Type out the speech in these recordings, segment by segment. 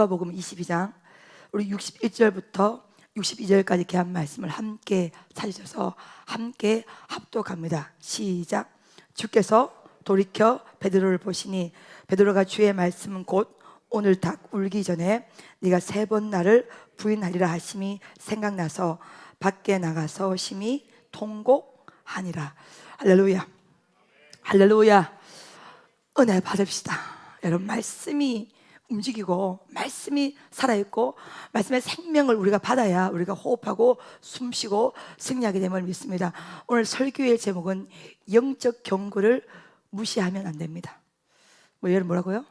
누가복음 22장 우리 61절부터 62절까지 이렇게 한 말씀을 함께 찾으셔서 함께 합독합니다. 시작. 주께서 돌이켜 베드로를 보시니 베드로가 주의 말씀은 곧 오늘 닭 울기 전에 네가 3번 나를 부인하리라 하심이 생각나서 밖에 나가서 심히 통곡하니라. 할렐루야, 할렐루야. 은혜 받읍시다. 여러분, 말씀이 움직이고 말씀이 살아있고 말씀의 생명을 우리가 받아야 우리가 호흡하고 숨쉬고 승리하게 됨을 믿습니다. 오늘 설교의 제목은 영적 경고를 무시하면 안 됩니다. 여러분 뭐라고요?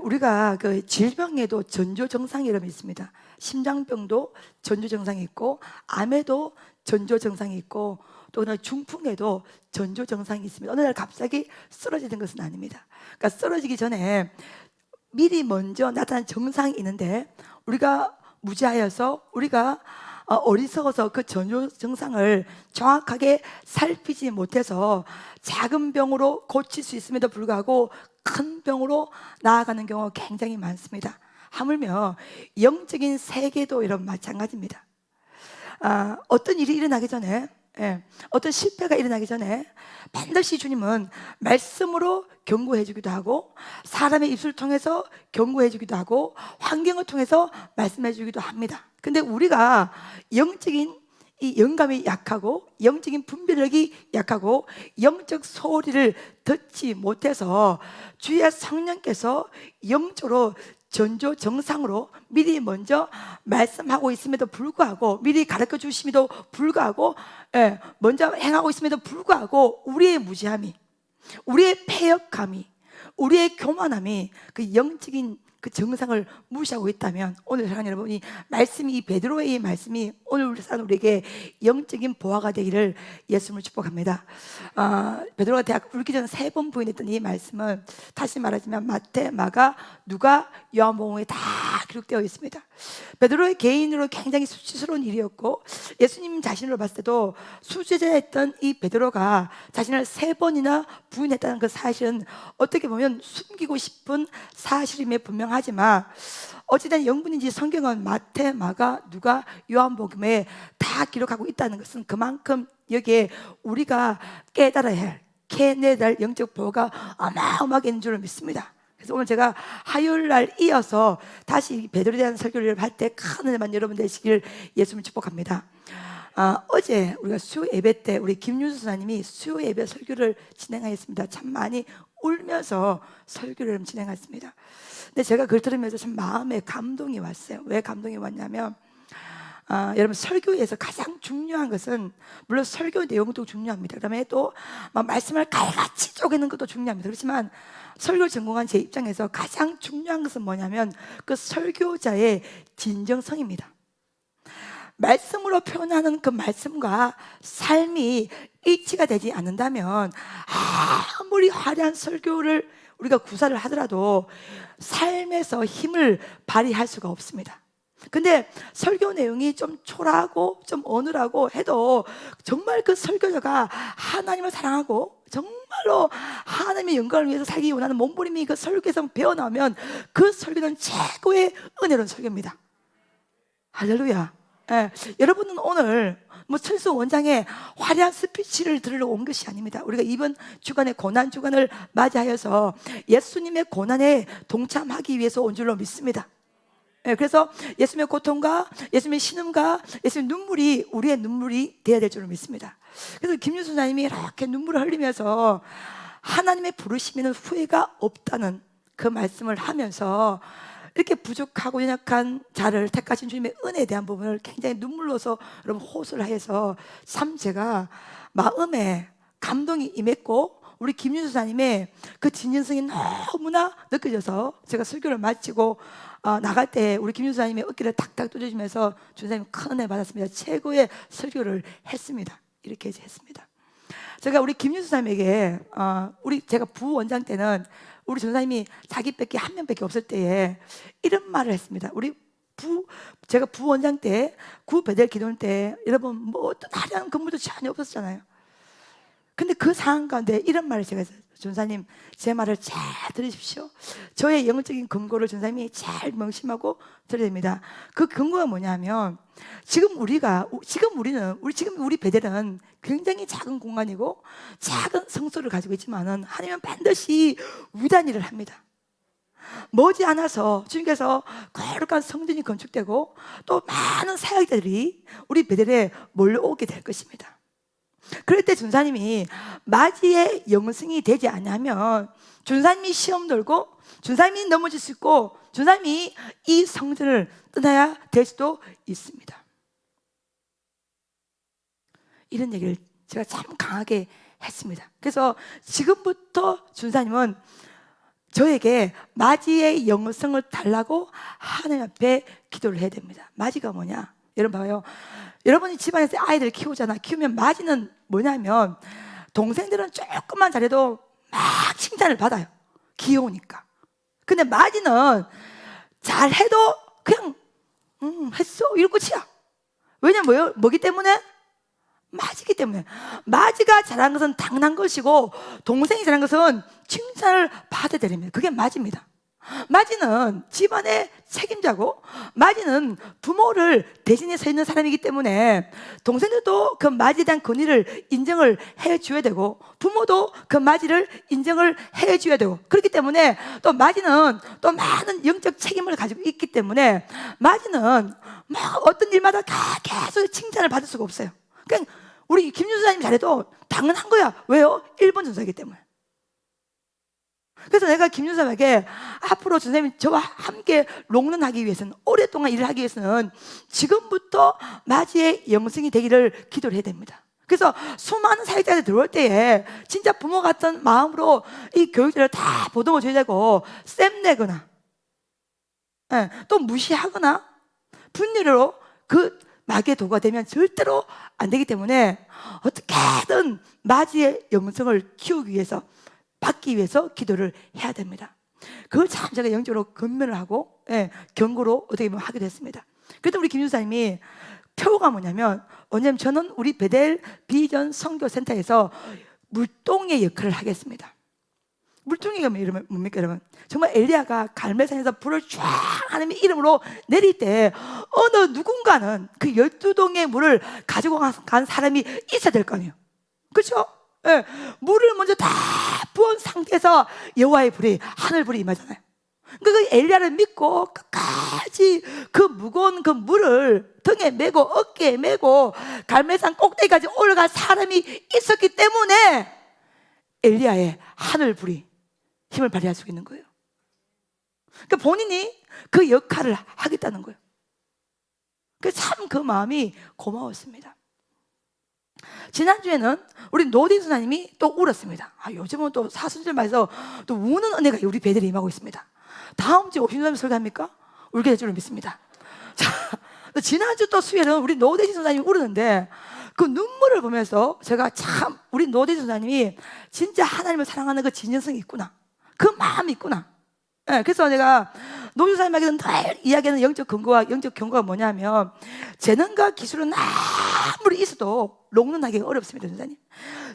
우리가 그 질병에도 전조증상이 여러분 있습니다. 심장병도 전조증상이 있고 암에도 전조증상이 있고 또 그냥 중풍에도 전조증상이 있습니다. 어느 날 갑자기 쓰러지는 것은 아닙니다. 그러니까 쓰러지기 전에 미리 먼저 나타난 증상이 있는데 우리가 무지하여서 우리가 어리석어서 그 전조증상을 정확하게 살피지 못해서 작은 병으로 고칠 수 있음에도 불구하고 큰 병으로 나아가는 경우가 굉장히 많습니다. 하물며 영적인 세계도 이런 마찬가지입니다. 어떤 일이 일어나기 전에 어떤 실패가 일어나기 전에 반드시 주님은 말씀으로 경고해 주기도 하고 사람의 입술을 통해서 경고해 주기도 하고 환경을 통해서 말씀해 주기도 합니다. 근데 우리가 영적인 이 영감이 약하고 영적인 분별력이 약하고 영적 소리를 듣지 못해서 주의 성령께서 영적으로 전조증상으로 미리 먼저 말씀하고 있음에도 불구하고 미리 가르쳐 주심에도 불구하고 먼저 행하고 있음에도 불구하고 우리의 무지함이, 우리의 패역함이, 우리의 교만함이 그 영적인 그 정상을 무시하고 있다면 오늘 사랑하는 여러분이 말씀이 이 베드로의 이 말씀이 오늘 우리에게 영적인 보화가 되기를 예수님을 축복합니다. 베드로가 대학 울기 전에 3번 부인했던 이 말씀은 다시 말하자면 마태, 마가, 누가, 요한복음에 다 기록되어 있습니다. 베드로의 개인으로 굉장히 수치스러운 일이었고 예수님 자신으로 봤을 때도 수제자였던 이 베드로가 자신을 3번이나 부인했다는 그 사실은 어떻게 보면 숨기고 싶은 사실임에 분명하지만 어찌된 영분인지 성경은 마태, 마가, 누가, 요한복음에 다 기록하고 있다는 것은 그만큼 여기에 우리가 깨달아야 할, 캐내야 할 영적 보호가 어마어마하게 있는 줄을 믿습니다. 그래서 오늘 제가 화요일날 이어서 다시 베드로에 대한 설교를 할 때 큰 은혜만 여러분 되시길 예수님을 축복합니다. 어제 우리가 수요 예배 때 우리 김윤수 선생님이 수요 예배 설교를 진행하였습니다. 참 많이 울면서 설교를 진행했습니다. 근데 제가 그걸 들으면서 참 마음에 감동이 왔어요. 왜 감동이 왔냐면 여러분 설교에서 가장 중요한 것은 물론 설교 내용도 중요합니다. 그다음에 또 말씀을 칼같이 쪼개는 것도 중요합니다. 그렇지만 설교를 전공한 제 입장에서 가장 중요한 것은 뭐냐면 그 설교자의 진정성입니다. 말씀으로 표현하는 그 말씀과 삶이 일치가 되지 않는다면 아무리 화려한 설교를 우리가 구사를 하더라도 삶에서 힘을 발휘할 수가 없습니다. 근데 설교 내용이 좀 초라하고 좀 어눌하고 해도 정말 그 설교자가 하나님을 사랑하고 정말로 하나님의 영광을 위해서 살기 원하는 몸부림이 그 설교에서 배어나오면 그 설교는 최고의 은혜로운 설교입니다. 할렐루야. 여러분은 오늘 철수 원장의 화려한 스피치를 들으려고 온 것이 아닙니다. 우리가 이번 주간의 고난 주간을 맞이하여서 예수님의 고난에 동참하기 위해서 온 줄로 믿습니다. 그래서 예수님의 고통과 예수님의 신음과 예수님의 눈물이 우리의 눈물이 되어야 될 줄로 믿습니다. 그래서 김윤수 선생님이 이렇게 눈물을 흘리면서 하나님의 부르심에는 후회가 없다는 그 말씀을 하면서 이렇게 부족하고 연약한 자를 택하신 주님의 은혜에 대한 부분을 굉장히 눈물로서 여러분 호소를 해서 참 제가 마음에 감동이 임했고 우리 김윤수 선생님의 그 진정성이 너무나 느껴져서 제가 설교를 마치고 나갈 때 우리 김윤수 선생님의 어깨를 탁탁 두드리면서 주님님 큰 은혜 받았습니다. 최고의 설교를 했습니다. 이렇게 했습니다. 제가 우리 김윤수 선생님에게 제가 부원장 때는 우리 전사님이 자기밖에 한 명밖에 없을 때에 이런 말을 했습니다. 제가 부원장 때 구배달 기도할 때 여러분 어떤 화려한 건물도 전혀 없었잖아요. 근데 그 상황 가운데 이런 말을 제가 했어요. 전사님, 제 말을 잘 들으십시오. 저의 영적인 근거를 전사님이 잘 명심하고 들어야 됩니다. 그 근거가 뭐냐면, 지금 우리 베델은 굉장히 작은 공간이고 작은 성소를 가지고 있지만은 하나님은 반드시 위대한 일을 합니다. 머지않아서 주님께서 거룩한 성전이 건축되고 또 많은 사역자들이 우리 베델에 몰려오게 될 것입니다. 그럴 때 준사님이 마지의 영성이 되지 않으면 준사님이 시험 돌고 준사님이 넘어질 수 있고 준사님이 이 성전을 떠나야 될 수도 있습니다. 이런 얘기를 제가 참 강하게 했습니다. 그래서 지금부터 준사님은 저에게 마지의 영성을 달라고 하나님 앞에 기도를 해야 됩니다. 마지가 뭐냐? 여러분 봐요. 여러분이 집안에서 아이들 키우잖아. 키우면 마지는 뭐냐면 동생들은 조금만 잘해도 막 칭찬을 받아요. 귀여우니까. 근데 마지는 잘해도 그냥 했어 이럴 끝이야. 왜냐면 뭐기 때문에? 마지기 때문에. 마지가 잘한 것은 당연한 것이고 동생이 잘한 것은 칭찬을 받아야 됩니다. 그게 마지입니다. 마지는 집안의 책임자고 마지는 부모를 대신해 서 있는 사람이기 때문에 동생들도 그 마지에 대한 권위를 인정을 해줘야 되고 부모도 그 마지를 인정을 해줘야 되고 그렇기 때문에 또 마지는 또 많은 영적 책임을 가지고 있기 때문에 마지는 막 어떤 일마다 다 계속 칭찬을 받을 수가 없어요. 그냥 우리 김준사님 잘해도 당연한 거야. 왜요? 1번 전사이기 때문에. 그래서 내가 김준사에게 앞으로 전사님이 저와 함께 롱런하기 위해서는 오랫동안 일을 하기 위해서는 지금부터 마지의 영성이 되기를 기도를 해야 됩니다. 그래서 수많은 사역자들이 들어올 때에 진짜 부모 같은 마음으로 이 교육들을 다 보듬어 줘야 되고 쌤내거나 또 무시하거나 분열로 그 마귀의 도구가 되면 절대로 안 되기 때문에 어떻게든 마지의 영성을 키우기 위해서 받기 위해서 기도를 해야 됩니다. 그걸 참 제가 영적으로 권면을 하고 경고로 어떻게 보면 하게 됐습니다. 그래도 우리 김준사님이 표가 뭐냐면 왜냐면 저는 우리 베델 비전 선교센터에서 물동의 역할을 하겠습니다. 물동이가 뭡니까 여러분? 정말 엘리야가 갈멜산에서 불을 쫙 하나님의 이름으로 내릴 때 어느 누군가는 그 12동의 물을 가지고 간 사람이 있어야 될 거 아니에요. 그렇죠? 네. 물을 먼저 다 부은 상태에서 여호와의 불이 하늘불이 임하잖아요. 그 엘리야를 믿고 끝까지 그 무거운 그 물을 등에 메고 어깨에 메고 갈멜산 꼭대기까지 올라간 사람이 있었기 때문에 엘리야의 하늘불이 힘을 발휘할 수 있는 거예요. 그러니까 본인이 그 역할을 하겠다는 거예요. 참 그 마음이 고마웠습니다. 지난주에는 우리 노딘 수사님이 또 울었습니다. 요즘은 또 사순절마에서 또 우는 은혜가 우리 베델에 임하고 있습니다. 다음 주에 오신 수사님 설교합니까? 울게 될 줄을 믿습니다. 자, 지난주 또 수요일은 우리 노딘 수사님이 울었는데 그 눈물을 보면서 제가 참 우리 노딘 수사님이 진짜 하나님을 사랑하는 그 진정성이 있구나. 그 마음이 있구나. 그래서 내가 노준 사님에게는 늘 이야기하는 영적 근거와 영적 경고가 뭐냐면 재능과 기술은 아무리 있어도 롱런하기가 어렵습니다. 전사님.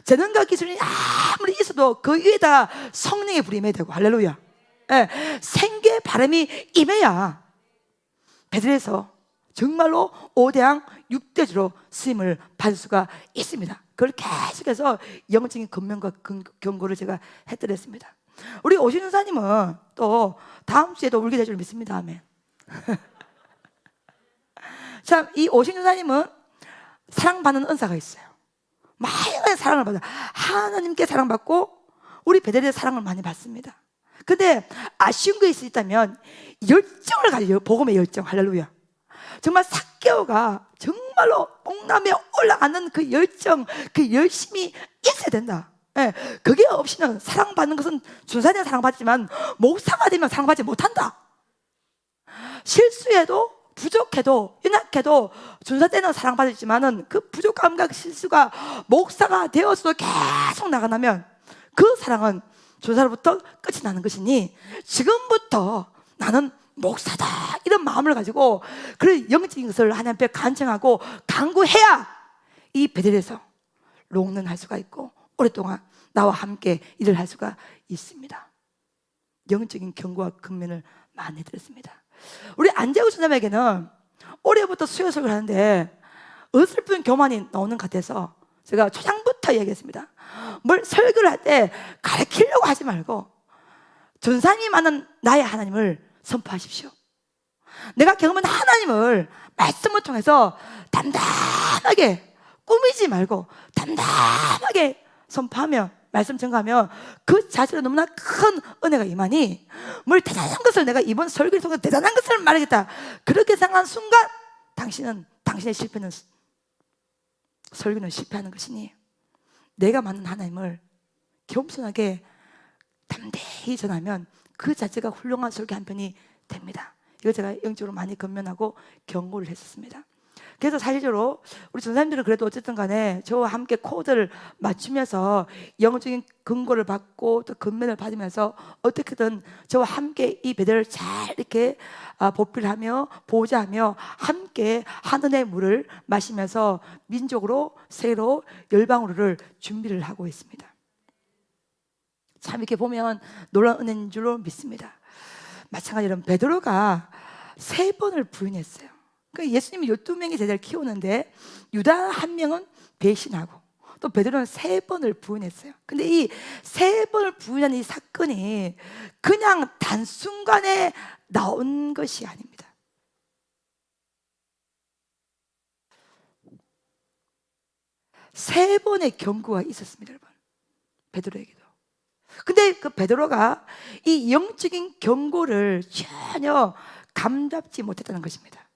재능과 기술이 아무리 있어도 그 위에다 성령의 불이 임해야 되고 할렐루야. 생계 바람이 임해야 베들에서 정말로 5대왕 6대주로 쓰임을 받을 수가 있습니다. 그걸 계속해서 영적인 권면과 경고를 제가 해드렸습니다. 우리 오신훈 사님은 또 다음 주에도 울게 될 줄 믿습니다. 아멘. 참, 이 오신훈 사님은 사랑받는 은사가 있어요. 많은 사랑을 받아요. 하나님께 사랑받고 우리 베델의 사랑을 많이 받습니다. 근데 아쉬운 게 있다면 열정을 가져요. 복음의 열정. 할렐루야. 정말 삭개오가 정말로 뽕남에 올라가는 그 열정, 그 열심이 있어야 된다. 그게 없이는 사랑받는 것은 준사님은 사랑받지만 목사가 되면 사랑받지 못한다. 실수해도 부족해도 연약해도 준사 때는 사랑받았지만은 그 부족함과 실수가 목사가 되어서도 계속 나가면 그 사랑은 준사로부터 끝이 나는 것이니 지금부터 나는 목사다 이런 마음을 가지고 그런 영적인 것을 하나님 앞에 간청하고 간구해야 이 베델에서 롱런할 수가 있고 오랫동안 나와 함께 일을 할 수가 있습니다. 영적인 경고와 근면을 많이 들었습니다. 우리 안재우 선생님에게는 올해부터 수요석을 하는데 어설픈 교만이 나오는 것 같아서 제가 초장부터 얘기했습니다. 뭘 설교를 할 때 가르치려고 하지 말고 전사님이 만난 나의 하나님을 선포하십시오. 내가 경험한 하나님을 말씀을 통해서 담담하게 꾸미지 말고 담담하게 선포하며 말씀 전가하면 그 자체로 너무나 큰 은혜가 임하니 뭘 대단한 것을 내가 이번 설교를 통해서 대단한 것을 말하겠다 그렇게 생각한 순간 당신의 실패는 설교는 실패하는 것이니 내가 만난 하나님을 겸손하게 담대히 전하면 그 자체가 훌륭한 설교 한 편이 됩니다. 이거 제가 영적으로 많이 건면하고 경고를 했었습니다. 그래서 사실적으로 우리 전사님들은 그래도 어쨌든 간에 저와 함께 코드를 맞추면서 영적인 근거를 받고 또 근면을 받으면서 어떻게든 저와 함께 이 배들을 잘 이렇게 보필하며 보호자하며 함께 하늘의 물을 마시면서 민족으로 세계로 열방으로를 준비를 하고 있습니다. 참 이렇게 보면 놀라운 은혜인 줄로 믿습니다. 마찬가지로 베드로가 3번을 부인했어요. 그러니까 예수님이 12명의 제자를 키우는데 유다 1명은 배신하고 또 베드로는 3번을 부인했어요. 근데 이 3번을 부인한 이 사건이 그냥 단순간에 나온 것이 아닙니다. 세 번의 경고가 있었습니다, 여러분. 베드로에게도. 근데 그 베드로가 이 영적인 경고를 전혀 감잡지 못했다는 것입니다.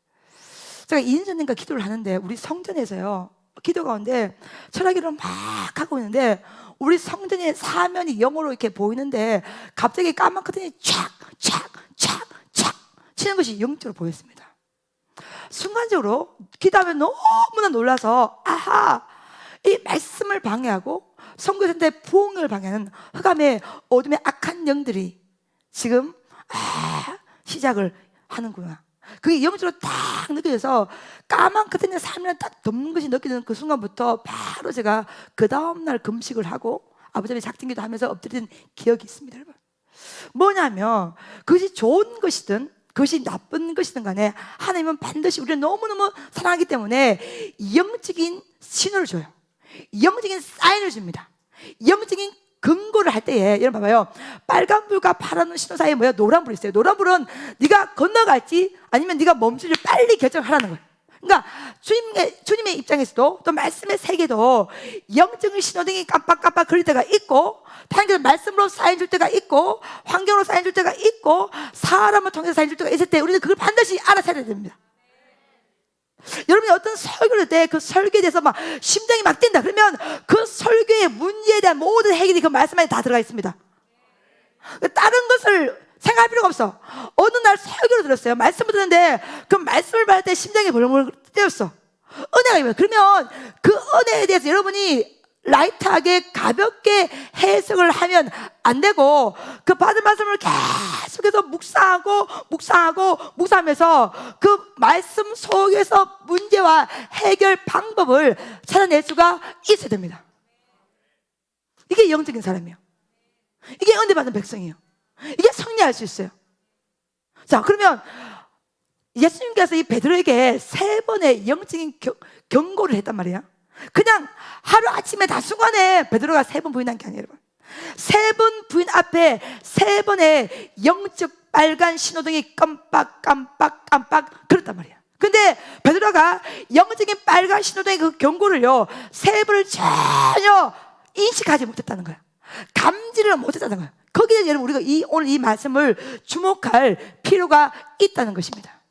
제가 2년 전인가 기도를 하는데 우리 성전에서요, 기도 가운데 철학기도를 막 하고 있는데 우리 성전의 사면이 영어로 이렇게 보이는데 갑자기 까만 커튼이 촥 치는 것이 영적으로 보였습니다. 순간적으로 기도하면 너무나 놀라서 아하, 이 말씀을 방해하고 선교사한테 부흥을 방해하는 흑암의 어둠의 악한 영들이 지금 시작을 하는구나. 그게 영적으로 딱 느껴져서 까만 커튼에 사면을 딱 덮는 것이 느껴지는 그 순간부터 바로 제가 그 다음날 금식을 하고 아버지 작정기도 하면서 엎드린 기억이 있습니다, 여러분. 뭐냐면 그것이 좋은 것이든 그것이 나쁜 것이든 간에 하나님은 반드시 우리를 너무너무 사랑하기 때문에 영적인 신호를 줘요. 영적인 사인을 줍니다. 영적인 근거를 할 때에 여러분 봐봐요. 빨간불과 파란불 신호 사이에 뭐야? 노란불이 있어요. 노란불은 네가 건너갈지 아니면 네가 멈출지 빨리 결정하라는 거예요. 그러니까 주님의 입장에서도 또 말씀의 세계도 영적인 신호등이 깜빡깜빡 그릴 때가 있고 다행히 말씀으로 사인 줄 때가 있고 환경으로 사인 줄 때가 있고 사람을 통해서 사인 줄 때가 있을 때 우리는 그걸 반드시 알아차려야 됩니다. 여러분이 어떤 설교를 할 때 그 설교에 대해서 막 심장이 막 뛴다 그러면 그 설교의 문제에 대한 모든 해결이 그 말씀 안에 다 들어가 있습니다. 다른 것을 생각할 필요가 없어. 어느 날 설교를 들었어요. 말씀을 듣는데 그 말씀을 받을 때 심장이 벌렁벌렁 뛰었어. 은혜가 있어요. 그러면 그 은혜에 대해서 여러분이 라이트하게 가볍게 해석을 하면 안 되고 그 받은 말씀을 계속해서 묵상하면서 그 말씀 속에서 문제와 해결 방법을 찾아낼 수가 있어야 됩니다. 이게 영적인 사람이에요. 이게 은혜 받은 백성이에요. 이게 승리할 수 있어요. 자, 그러면 예수님께서 이 베드로에게 3번의 영적인 경고를 했단 말이야. 그냥 하루아침에 다 순간에 베드로가 3번 부인한 게 아니에요, 여러분. 3번 부인 앞에 3번의 영적 빨간 신호등이 깜빡 그랬단 말이야. 근데 베드로가 영적인 빨간 신호등의 그 경고를요 3번을 전혀 인식하지 못했다는 거야. 감지를 못했다는 거야. 거기에 여러분 우리가 오늘 이 말씀을 주목할 필요가 있다는 것입니다.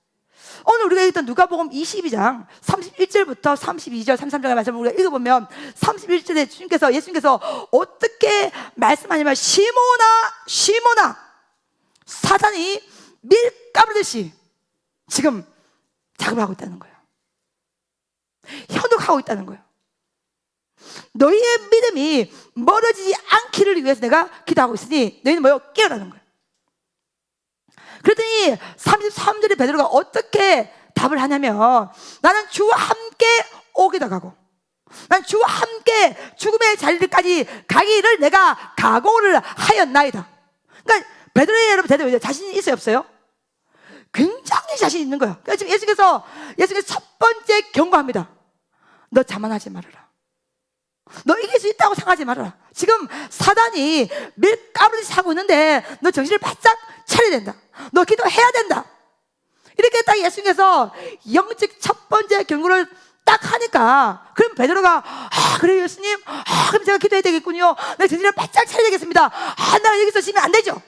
오늘 우리가 읽었던 누가복음 22장 31절부터 32절 33절의 말씀을 우리가 읽어보면 31절에 예수님께서 어떻게 말씀하냐면 시몬아 사단이 밀가루듯이 지금 작업을 하고 있다는 거예요. 현혹하고 있다는 거예요. 너희의 믿음이 멀어지지 않기를 위해서 내가 기도하고 있으니 너희는 뭐요? 깨어라는 거예요. 그랬더니 33절에 베드로가 어떻게 답을 하냐면 나는 주와 함께 오기도 가고 난 주와 함께 죽음의 자리까지 가기를 내가 각오를 하였나이다. 그러니까 베드로의 여러분 대답 자신이 있어요, 없어요? 굉장히 자신 있는 거예요. 그러니까 지금 예수께서 첫 번째 경고합니다. 너 자만하지 말아라. 너 이길 수 있다고 생각하지 말아라. 지금 사단이 밀가루듯이 하고 있는데 너 정신을 바짝 차려야 된다. 너 기도해야 된다. 이렇게 딱 예수님께서 영적 첫 번째 경고를 딱 하니까, 그럼 베드로가 그래요 예수님, 그럼 제가 기도해야 되겠군요. 내 정신을 바짝 차려야 되겠습니다. 내가 여기서 지면 안 되죠.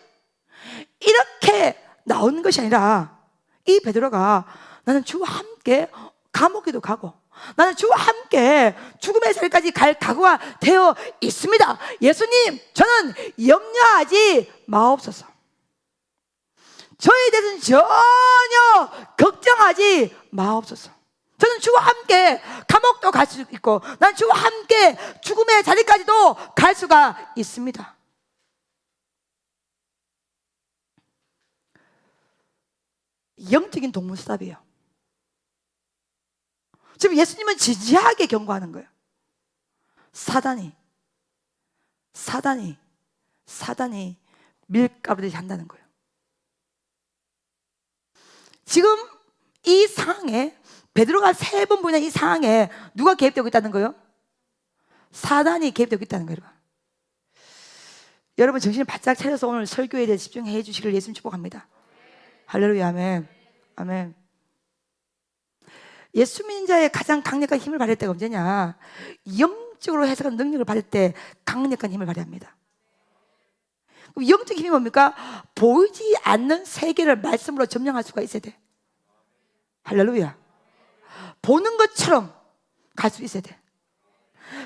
이렇게 나오는 것이 아니라 이 베드로가 나는 주와 함께 감옥에도 가고 나는 주와 함께 죽음의 자리까지 갈 각오가 되어 있습니다. 예수님, 저는 염려하지 마옵소서. 저에 대해서는 전혀 걱정하지 마옵소서. 저는 주와 함께 감옥도 갈 수 있고 난 주와 함께 죽음의 자리까지도 갈 수가 있습니다. 영적인 동문서답이에요. 지금 예수님은 진지하게 경고하는 거예요. 사단이 밀가루듯이 한다는 거예요. 지금 이 상황에, 베드로가 3번 부인한 이 상황에 누가 개입되고 있다는 거예요? 사단이 개입되고 있다는 거예요. 여러분 정신을 바짝 차려서 오늘 설교에 대해 집중해 주시기를 예수님 축복합니다. 할렐루야. 아멘. 아멘. 예수 믿는 자의 가장 강력한 힘을 발휘할 때가 언제냐? 영적으로 해석한 능력을 발휘할 때 강력한 힘을 발휘합니다. 그럼 영적 힘이 뭡니까? 보이지 않는 세계를 말씀으로 점령할 수가 있어야 돼. 할렐루야. 보는 것처럼 갈 수 있어야 돼.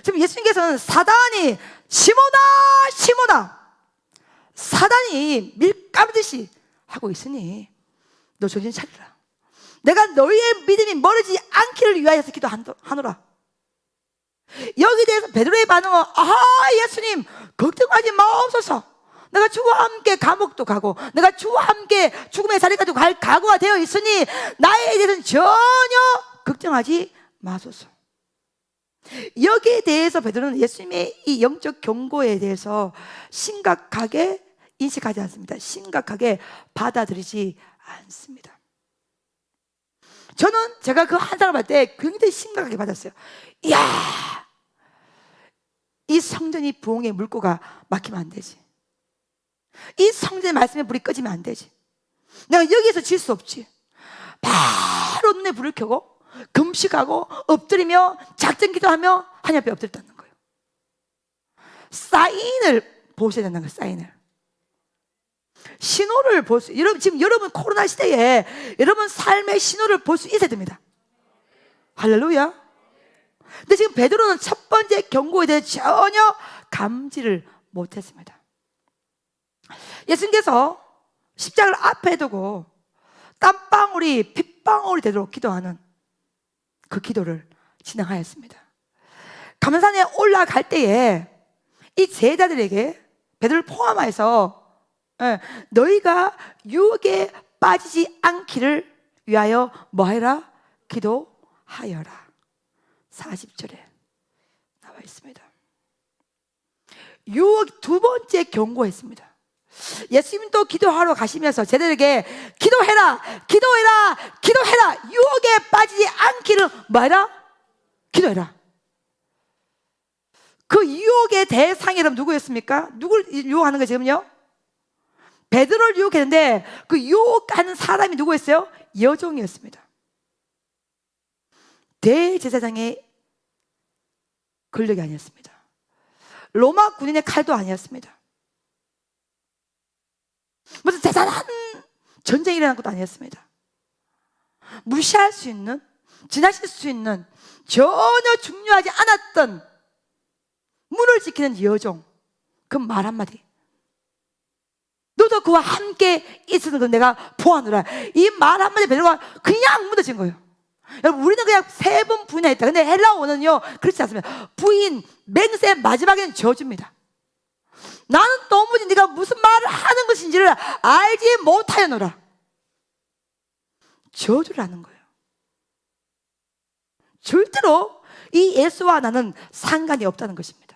지금 예수님께서는 사단이 시몬아, 사단이 밀가루듯이 하고 있으니 너 정신 차리라. 내가 너희의 믿음이 멀어지지 않기를 위하여서 기도하노라. 여기에 대해서 베드로의 반응은 예수님 걱정하지 마옵소서. 내가 주와 함께 감옥도 가고 내가 주와 함께 죽음의 자리까지 갈 각오가 되어 있으니 나에 대해서는 전혀 걱정하지 마소서. 여기에 대해서 베드로는 예수님의 이 영적 경고에 대해서 심각하게 인식하지 않습니다. 심각하게 받아들이지 않습니다. 저는 제가 그 한 사람 할 때 굉장히 심각하게 받았어요. 이야, 이 성전이 부흥의 물꼬가 막히면 안 되지. 이 성전의 말씀에 불이 꺼지면 안 되지. 내가 여기에서 질 수 없지. 바로 눈에 불을 켜고 금식하고 엎드리며 작전 기도하며 하나님 앞에 엎드렸다는 거예요. 사인을 보셔야 된다는 거예요. 사인을. 신호를 볼 수, 지금 여러분 코로나 시대에 여러분 삶의 신호를 볼 수 있어야 됩니다. 할렐루야. 근데 지금 베드로는 첫 번째 경고에 대해 전혀 감지를 못했습니다. 예수님께서 십자가를 앞에 두고 땀방울이 핏방울이 되도록 기도하는 그 기도를 진행하였습니다. 감산에 올라갈 때에 이 제자들에게, 베드로를 포함해서 너희가 유혹에 빠지지 않기를 위하여 뭐하여라? 기도하여라. 40절에 나와 있습니다. 유혹 두 번째 경고했습니다. 예수님도 기도하러 가시면서 제자들에게 기도해라, 유혹에 빠지지 않기를 뭐해라? 기도해라. 그 유혹의 대상이 여러분 누구였습니까? 누굴 유혹하는 거예요 지금요? 베드로를 유혹했는데 그 유혹하는 사람이 누구였어요? 여종이었습니다. 대제사장의 권력이 아니었습니다. 로마 군인의 칼도 아니었습니다. 무슨 대단한 전쟁이 일어난 것도 아니었습니다. 무시할 수 있는, 지나칠 수 있는, 전혀 중요하지 않았던 문을 지키는 여종, 그 말 한마디, 너도 그와 함께 있었는 걸 내가 보아노라. 이 말 한마디 베드로가 그냥 무너진 거예요. 여러분, 우리는 그냥 3번 부인했다. 근데 헬라어는요 그렇지 않습니다. 부인, 맹세, 마지막에는 저주입니다. 나는 도무지 네가 무슨 말을 하는 것인지를 알지 못하여노라. 저주를 하는 거예요. 절대로 이 예수와 나는 상관이 없다는 것입니다.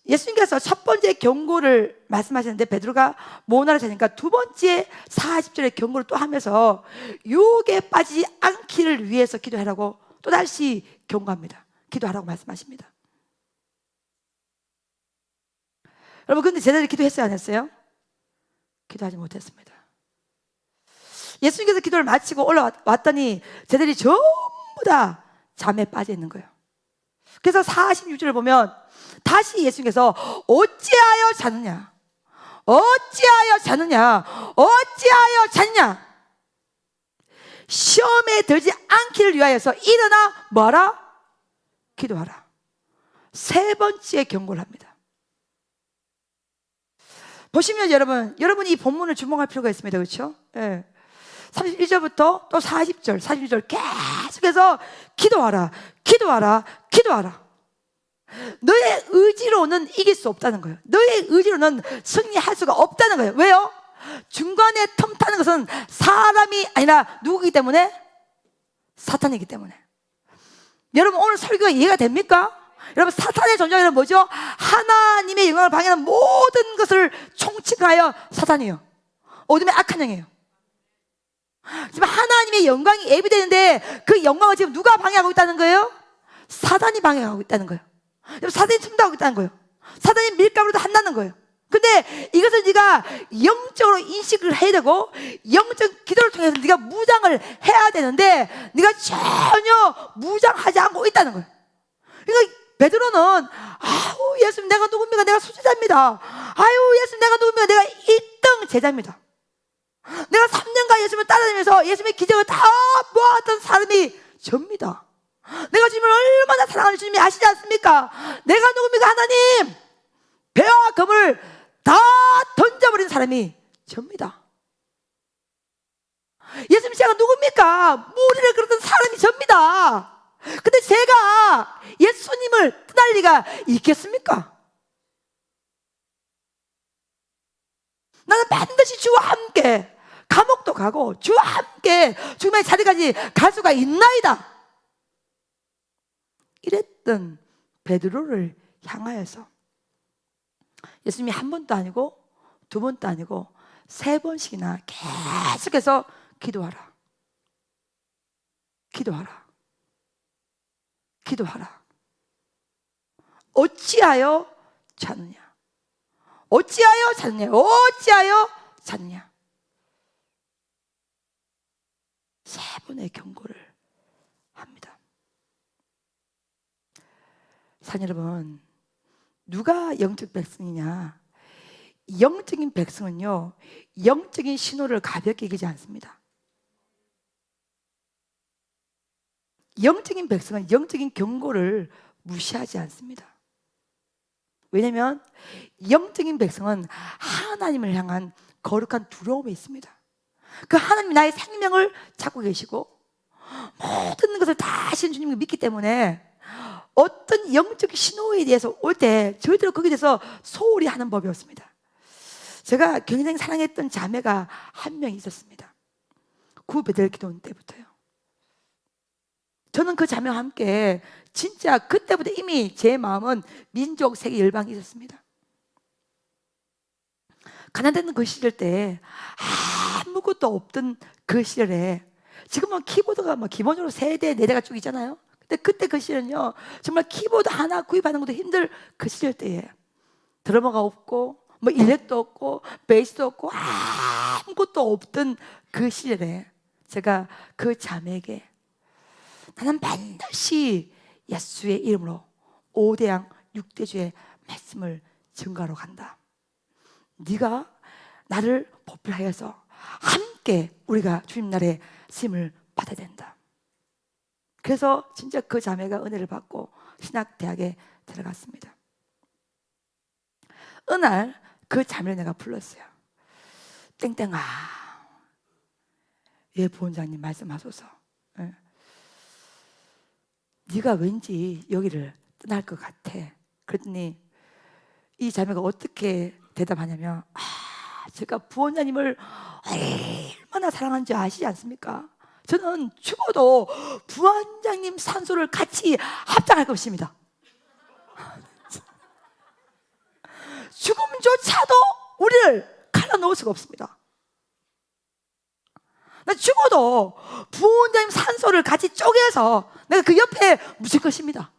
예수님께서 첫 번째 경고를 말씀하셨는데 베드로가 모나를 자니까 두 번째 40절의 경고를 또 하면서 유혹에 빠지지 않기를 위해서 기도하라고 또다시 경고합니다. 기도하라고 말씀하십니다. 여러분, 근데 제대로 기도했어요, 안 했어요? 기도하지 못했습니다. 예수님께서 기도를 마치고 올라왔더니 쟤들이 전부 다 잠에 빠져 있는 거예요. 그래서 46절을 보면 다시 예수님께서 어찌하여 자느냐, 어찌하여 자느냐, 어찌하여 자느냐, 시험에 들지 않기를 위하여서 일어나 뭐하라? 기도하라. 세 번째 경고를 합니다. 보시면 여러분이 이 본문을 주목할 필요가 있습니다. 그렇죠? 예. 31절부터 또 40절, 41절 계속해서 기도하라, 기도하라, 기도하라. 너의 의지로는 이길 수 없다는 거예요. 너의 의지로는 승리할 수가 없다는 거예요. 왜요? 중간에 틈 타는 것은 사람이 아니라 누구이기 때문에? 사탄이기 때문에. 여러분, 오늘 설교가 이해가 됩니까? 여러분, 사탄의 존재는 뭐죠? 하나님의 영광을 방해하는 모든 것을 총칙하여 사탄이에요. 어둠의 악한 영이에요. 지금 하나님의 영광이 예비되는데 그 영광을 지금 누가 방해하고 있다는 거예요? 사단이 방해하고 있다는 거예요. 사단이 틈타고 있다는 거예요. 사단이 밀가루도 한다는 거예요. 근데 이것을 네가 영적으로 인식을 해야 되고 영적 기도를 통해서 네가 무장을 해야 되는데 네가 전혀 무장하지 않고 있다는 거예요. 그러니까 베드로는 아유 예수님 내가 누굽니까? 내가 수제자입니다. 아유 예수님 내가 누굽니까? 내가 1등 제자입니다. 내가 3년간 예수님을 따라다니면서 예수님의 기적을 다 모았던 사람이 접니다. 내가 주님을 얼마나 사랑하는 주님이 아시지 않습니까? 내가 누굽니까? 하나님, 배와 검을 다 던져버린 사람이 접니다. 예수님 제가 누굽니까? 무리를 끌었던 사람이 접니다. 근데 제가 예수님을 떠날 리가 있겠습니까? 나는 반드시 주와 함께 감옥도 가고 주와 함께 죽음의 자리까지 갈 수가 있나이다. 이랬던 베드로를 향하여서 예수님이 한 번도 아니고 두 번도 아니고 세 번씩이나 계속해서 기도하라, 기도하라, 기도하라. 어찌하여 자느냐, 어찌하여 자느냐, 어찌하여 자느냐. 세 번의 경고를 합니다. 사랑 여러분, 누가 영적 백성이냐? 영적인 백성은요, 영적인 신호를 가볍게 여기지 않습니다. 영적인 백성은 영적인 경고를 무시하지 않습니다. 왜냐하면 영적인 백성은 하나님을 향한 거룩한 두려움이 있습니다. 그 하나님이 나의 생명을 찾고 계시고 모든 것을 다 하시는 주님을 믿기 때문에 어떤 영적 신호에 대해서 올 때 저희들은 거기에 대해서 소홀히 하는 법이 없습니다. 제가 굉장히 사랑했던 자매가 한 명 있었습니다. 구베델 기도원 때부터요. 저는 그 자매와 함께 진짜 그때부터 이미 제 마음은 민족, 세계, 열방이 있었습니다. 가난했던 그 시절 때 아무것도 없던 그 시절에 지금은 키보드가 뭐 기본적으로 3대, 4대가 쭉 있잖아요. 근데 그때 그 시절은요 정말 키보드 하나 구입하는 것도 힘들 그 시절 때에 드러머가 없고 뭐 일렉도 없고 베이스도 없고 아무것도 없던 그 시절에 제가 그 자매에게 나는 반드시 예수의 이름으로 5대양 6대주의 말씀을 증거하러 간다. 네가 나를 보필하여서 함께 우리가 주님 나라의 쓰임을 받아야 된다. 그래서 진짜 그 자매가 은혜를 받고 신학대학에 들어갔습니다. 어느 날 그 자매를 내가 불렀어요. 땡땡아, 예 부원장님 말씀하소서. 예. 네가 왠지 여기를 떠날 것 같아. 그랬더니 이 자매가 어떻게 대답하냐면 제가 부원장님을 얼마나 사랑하는지 아시지 않습니까? 저는 죽어도 부원장님 산소를 같이 합당할 것입니다. 죽음조차도 우리를 갈라놓을 수가 없습니다. 나 죽어도 부원장님 산소를 같이 쪼개서 내가 그 옆에 묻힐 것입니다.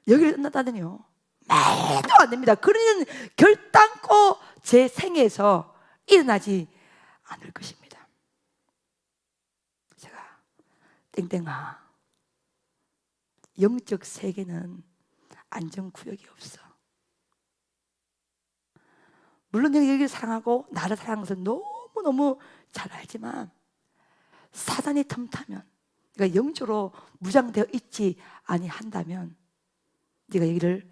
여기를 끝났다더니요, 말도 안 됩니다. 그런 일은 결단코 제 생에서 일어나지 않을 것입니다. 제가 땡땡아, 영적 세계는 안전구역이 없어. 물론 내가 여기를 사랑하고 나를 사랑하는 것을 너무너무 잘 알지만 사단이 틈타면, 네가 영적으로 무장되어 있지 아니한다면 네가 여기를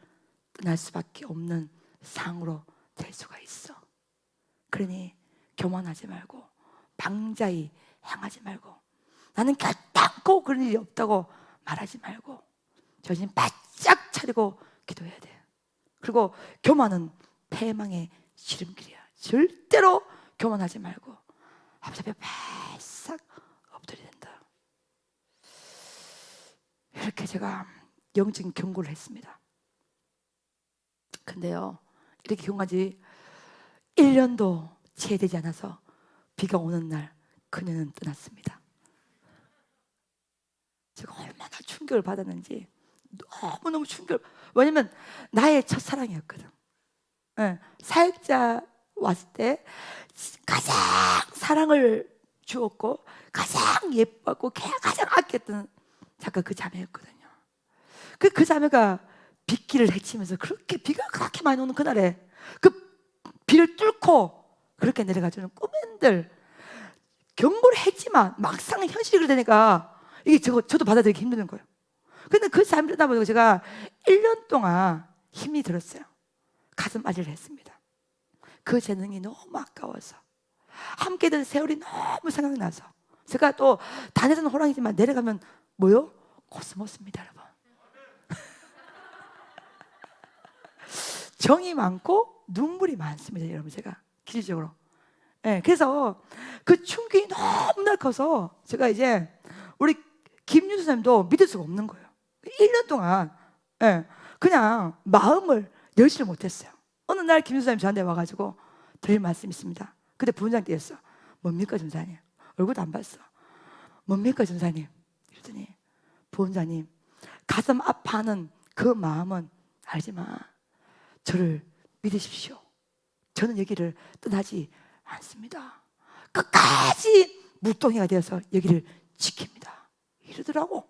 떠날 수밖에 없는 상으로 될 수가 있어. 그러니 교만하지 말고 방자히 행하지 말고 나는 결단코 그런 일이 없다고 말하지 말고 정신 바짝 차리고 기도해야 돼. 그리고 교만은 패망의 지름길이야. 절대로 교만하지 말고 아버지 앞에 바싹 엎드려야 된다. 이렇게 제가 영적인 경고를 했습니다. 근데요, 이렇게 경고한 지 1년도 채 되지 않아서 비가 오는 날 그녀는 떠났습니다. 제가 얼마나 충격을 받았는지 너무너무 충격. 왜냐면 나의 첫사랑이었거든. 네, 사역자 왔을 때 가장 사랑을 주었고 가장 예뻤고 가장 아꼈던 작가 그 자매였거든요. 그 자매가 빗길을 헤치면서 비가 그렇게 많이 오는 그날에 그 비를 뚫고 그렇게 내려가주는 꿈엔들 경고를 했지만 막상 현실이 되니까 이게 저도 받아들이기 힘든 거예요. 근데 그 삶을 듣다 보니까 제가 1년 동안 힘이 들었어요. 가슴 아리를 했습니다. 그 재능이 너무 아까워서 함께 된 세월이 너무 생각나서 제가 또 단에서는 호랑이지만 내려가면 뭐요? 코스모스입니다, 여러분. 정이 많고 눈물이 많습니다, 여러분. 제가 길적으로. 네, 그래서 그 충격이 너무나 커서 제가 이제 우리 김윤수 선생님도 믿을 수가 없는 거예요. 1년 동안 그냥 마음을 열지를 못했어요. 어느 날 김윤수 선생님 저한테 와가지고 드릴 말씀이 있습니다. 그때 부원장 때였어. 뭡니까 전사님? 얼굴도 안 봤어. 뭡니까 전사님? 이러더니 부원장님, 가슴 아파하는 그 마음은 알지만 저를 믿으십시오. 저는 여기를 떠나지 않습니다. 끝까지 물동이가 되어서 여기를 지킵니다. 이러더라고.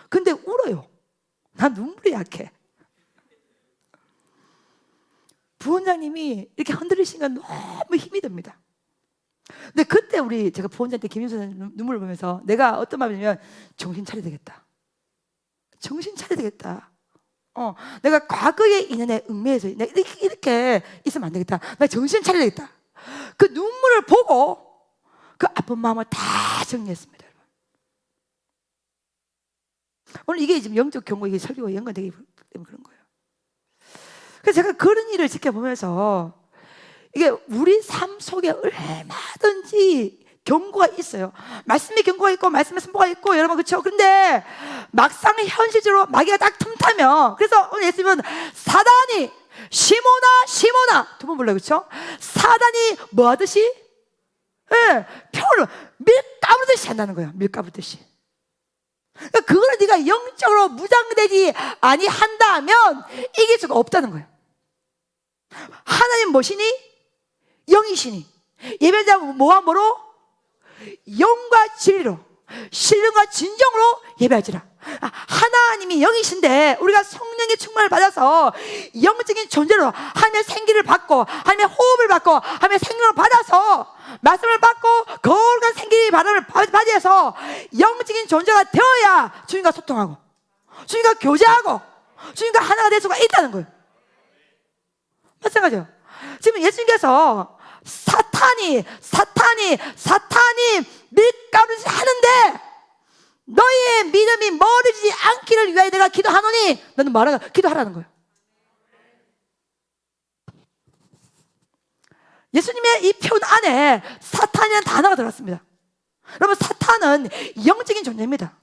근데 울어요. 난 눈물이 약해. 부원장님이 이렇게 흔들리시니까 너무 힘이 듭니다. 근데 그때 제가 부원장 때 김윤수 선생님 눈물을 보면서 내가 어떤 마음이냐면 정신 차려야 되겠다. 정신 차려야 되겠다. 내가 과거의 인연에 얽매여서 내가 이렇게 있으면 안 되겠다. 나 정신 차려야 되겠다. 그 눈물을 보고 그 아픈 마음을 다 정리했습니다, 여러분. 오늘 이게 지금 영적 경고, 이게 설교와 연관되기 때문에 그런 거예요. 그래서 제가 그런 일을 지켜보면서 이게 우리 삶 속에 얼마든지 경고가 있어요. 말씀의 경고가 있고 말씀의 선포가 있고 여러분, 그렇죠? 근데 막상 현실적으로 마귀가 딱 틈타면, 그래서 오늘 예수님은 사단이 시모나 두 번 불러요, 그렇죠? 사단이 뭐 하듯이? 표를 밀 까부듯이 한다는 거예요. 밀 까부듯이. 그러니까 그거를 네가 영적으로 무장되지 아니한다면 이길 수가 없다는 거예요. 하나님 뭐시니? 영이시니 예배자 뭐와 뭐로? 영과 진리로, 신령과 진정으로 예배하지라. 하나님이 영이신데 우리가 성령의 충만을 받아서 영적인 존재로 하나님의 생기를 받고 하나님의 호흡을 받고 하나님의 생명을 받아서 말씀을 받고 거룩한 생기 바람을 받아서 영적인 존재가 되어야 주님과 소통하고 주님과 교제하고 주님과 하나가 될 수가 있다는 거예요. 마찬가지죠. 지금 예수님께서 사탄이 밀가루짓 하는데 너희의 믿음이 멀어지지 않기를 위하여 내가 기도하노니 너는 말하라. 기도하라는 거예요. 예수님의 이 표현 안에 사탄이라는 단어가 들어갔습니다. 여러분, 사탄은 영적인 존재입니다.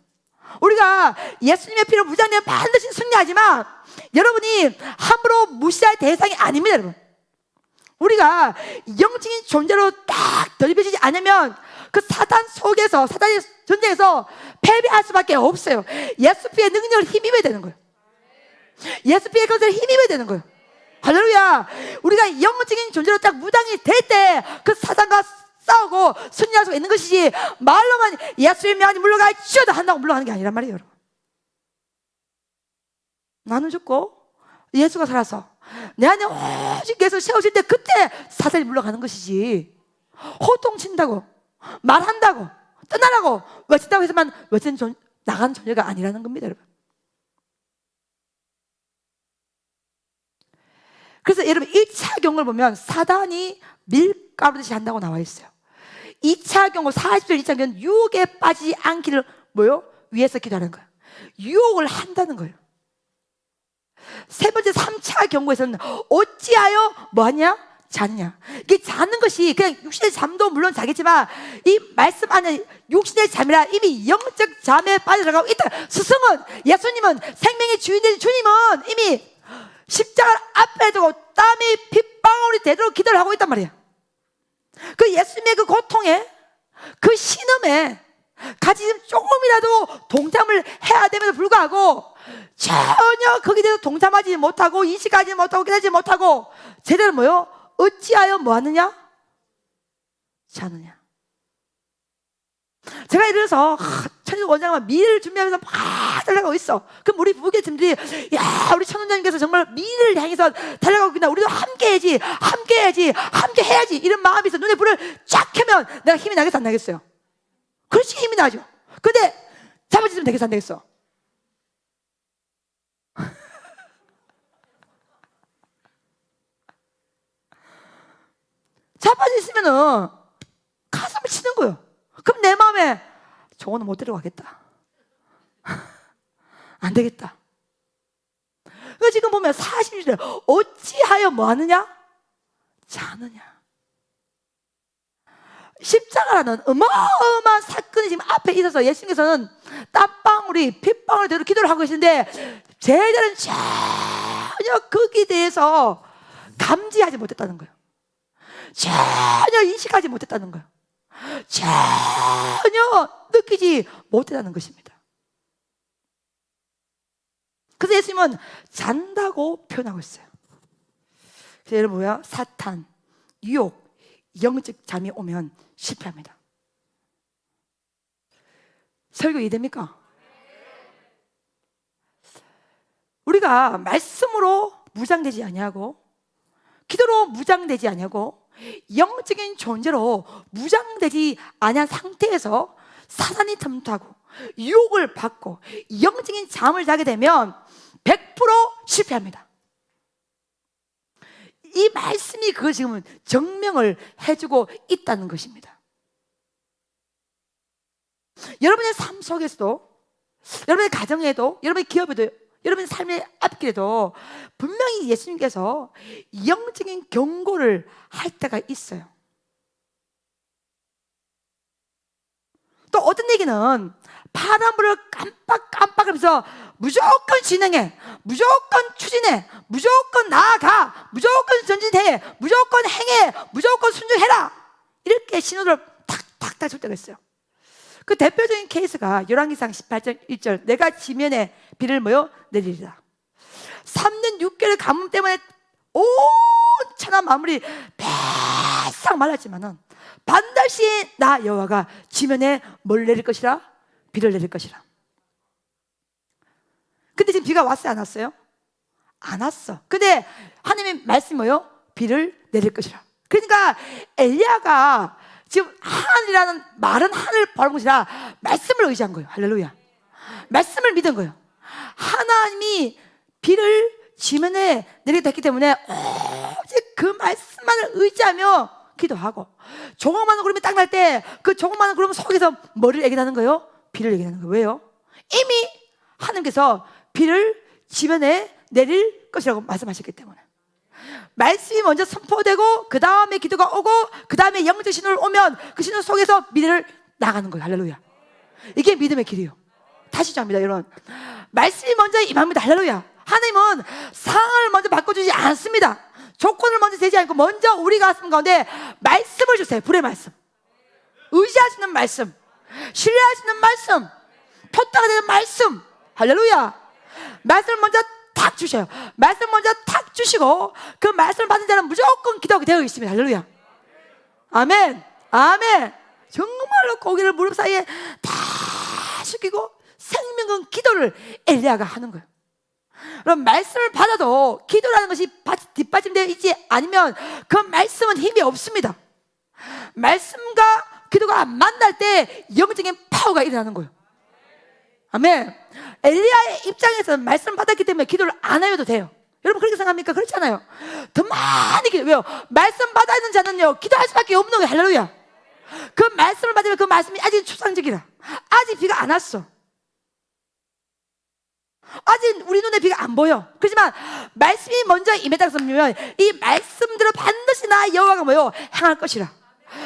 우리가 예수님의 피로 무장되면 반드시 승리하지만 여러분이 함부로 무시할 대상이 아닙니다. 여러분, 우리가 영적인 존재로 딱 덜벼지지 않으면 그 사탄 속에서, 사탄의 존재에서 패배할 수밖에 없어요. 예수 피의 능력을 힘입어야 되는 거예요. 예수 피의 것을 힘입어야 되는 거예요. 할렐루야. 우리가 영적인 존재로 딱 무장이 될 때 그 사탄과 싸우고 승리할 수가 있는 것이지, 말로만 예수의 명하니 물러가시오다 한다고 물러가는 게 아니란 말이에요. 여러분, 나는 죽고 예수가 살아서 내 안에 오직 예수 세우실 때 그때 사탄이 물러가는 것이지, 호통친다고 말한다고 떠나라고 외친다고 해서만 외치는 나가는 존재가 아니라는 겁니다. 여러분, 그래서 여러분 1차 경고를 보면 사단이 밀가루듯이 한다고 나와 있어요. 2차 경고 40절 2차 경고는 유혹에 빠지지 않기를 뭐요? 위해서 기도하는 거예요. 유혹을 한다는 거예요. 세 번째 3차 경고에서는 어찌하여 뭐하냐? 자느냐. 이게 자는 것이 그냥 육신의 잠도 물론 자겠지만 이 말씀 안에 육신의 잠이라 이미 영적 잠에 빠져들어가고 있다. 스승은, 예수님은, 생명의 주인된 주님은 이미 십자가를 앞에 두고 땀이 핏방울이 되도록 기도를 하고 있단 말이야. 그 예수님의 그 고통에, 그 신음에 같이 조금이라도 동참을 해야 됨에도 불구하고 전혀 거기에 대해서 동참하지 못하고 인식하지 못하고 기다리지 못하고 제대로 뭐요? 어찌하여 뭐하느냐? 자느냐. 제가 예를 들어서 천주 원장님은 미를 준비하면서 막 달려가고 있어. 그럼 우리 부부계팀들이 야, 우리 천원장님께서 정말 미를 향해서 달려가고 있구나, 우리도 함께 해야지, 함께 해야지, 함께 해야지, 이런 마음이 있어. 눈에 불을 쫙 켜면 내가 힘이 나겠어, 안 나겠어요? 그렇지, 힘이 나죠. 근데 잡아지면 되겠어, 안 되겠어? 자빠져 있으면은 가슴을 치는 거예요. 그럼 내 마음에 저거는 못 데려가겠다. 안 되겠다. 그러니까 지금 보면 40절에 어찌하여 뭐하느냐? 자느냐. 십자가라는 어마어마한 사건이 지금 앞에 있어서 예수님께서는 땀방울이 핏방울이 되도록 기도를 하고 계시는데 제자는 전혀 거기에 대해서 감지하지 못했다는 거예요. 전혀 인식하지 못했다는 거예요. 전혀 느끼지 못했다는 것입니다. 그래서 예수님은 잔다고 표현하고 있어요. 그래서 여러분 뭐야? 사탄, 유혹, 영적 잠이 오면 실패합니다. 설교 이해됩니까? 우리가 말씀으로 무장되지 아니하고 기도로 무장되지 아니하고 영적인 존재로 무장되지 아니한 상태에서 사단이 틈타고 유혹을 받고 영적인 잠을 자게 되면 100% 실패합니다. 이 말씀이 그걸 지금 증명을 해주고 있다는 것입니다. 여러분의 삶 속에서도, 여러분의 가정에도, 여러분의 기업에도, 여러분의 삶의 앞길에도 분명히 예수님께서 영적인 경고를 할 때가 있어요. 또 어떤 얘기는 파란불을 깜빡깜빡하면서 무조건 진행해, 무조건 추진해, 무조건 나아가, 무조건 전진해, 무조건 행해, 무조건 순종해라, 이렇게 신호를 탁탁탁 줄 때가 있어요. 그 대표적인 케이스가 열왕기상 18장 1절 내가 지면에 비를 뭐요? 내리리라. 3년 6개월 가뭄 때문에 온 천하 만물이 배싹 말랐지만은 반드시 나 여호와가 지면에 뭘 내릴 것이라? 비를 내릴 것이라. 근데 지금 비가 왔어요, 안 왔어요? 안 왔어. 근데 하나님의 말씀이 뭐요? 비를 내릴 것이라. 그러니까 엘리야가 지금 하늘이라는 마른 하늘을 바라본 것이라 말씀을 의지한 거예요. 할렐루야. 말씀을 믿은 거예요. 하나님이 비를 지면에 내리게 했기 때문에 오직 그 말씀만을 의지하며 기도하고 조그마한 구름이 딱 날 때 그 조그마한 구름 속에서 뭐를 얘기하는 거예요? 비를 얘기하는 거예요. 왜요? 이미 하나님께서 비를 지면에 내릴 것이라고 말씀하셨기 때문에 말씀이 먼저 선포되고 그 다음에 기도가 오고 그 다음에 영적 신호를 오면 그 신호 속에서 비를 나가는 거예요. 할렐루야. 이게 믿음의 길이에요. 다시 정합니다, 여러분. 말씀이 먼저 임합니다. 할렐루야. 하나님은 상황을 먼저 바꿔주지 않습니다. 조건을 먼저 되지 않고 먼저 우리 가슴 가운데 말씀을 주세요. 불의 말씀, 의지하시는 말씀, 신뢰하시는 말씀, 표타가 되는 말씀. 할렐루야. 말씀을 먼저 탁 주셔요. 말씀 먼저 탁 주시고 그 말씀을 받은 자는 무조건 기도하게 되어 있습니다. 할렐루야. 아멘. 아멘. 정말로 고개를 무릎 사이에 다 숙이고 생명은 기도를 엘리야가 하는 거예요. 그럼 말씀을 받아도 기도라는 것이 뒷받침되어 있지 않으면 그 말씀은 힘이 없습니다. 말씀과 기도가 만날 때 영적인 파워가 일어나는 거예요. 아멘. 엘리야의 입장에서는 말씀을 받았기 때문에 기도를 안 해도 돼요. 여러분 그렇게 생각합니까? 그렇잖아요. 더 많이 기도. 왜요? 말씀 받아 있는 자는요 기도할 수밖에 없는 거예요. 할렐루야. 그 말씀을 받으면 그 말씀이 아직 추상적이라. 아직 비가 안 왔어. 아직 우리 눈에 비가 안 보여. 그렇지만 말씀이 먼저 임했다고 하면 이 말씀대로 반드시 나 여호와가 뭐요? 행할 것이라,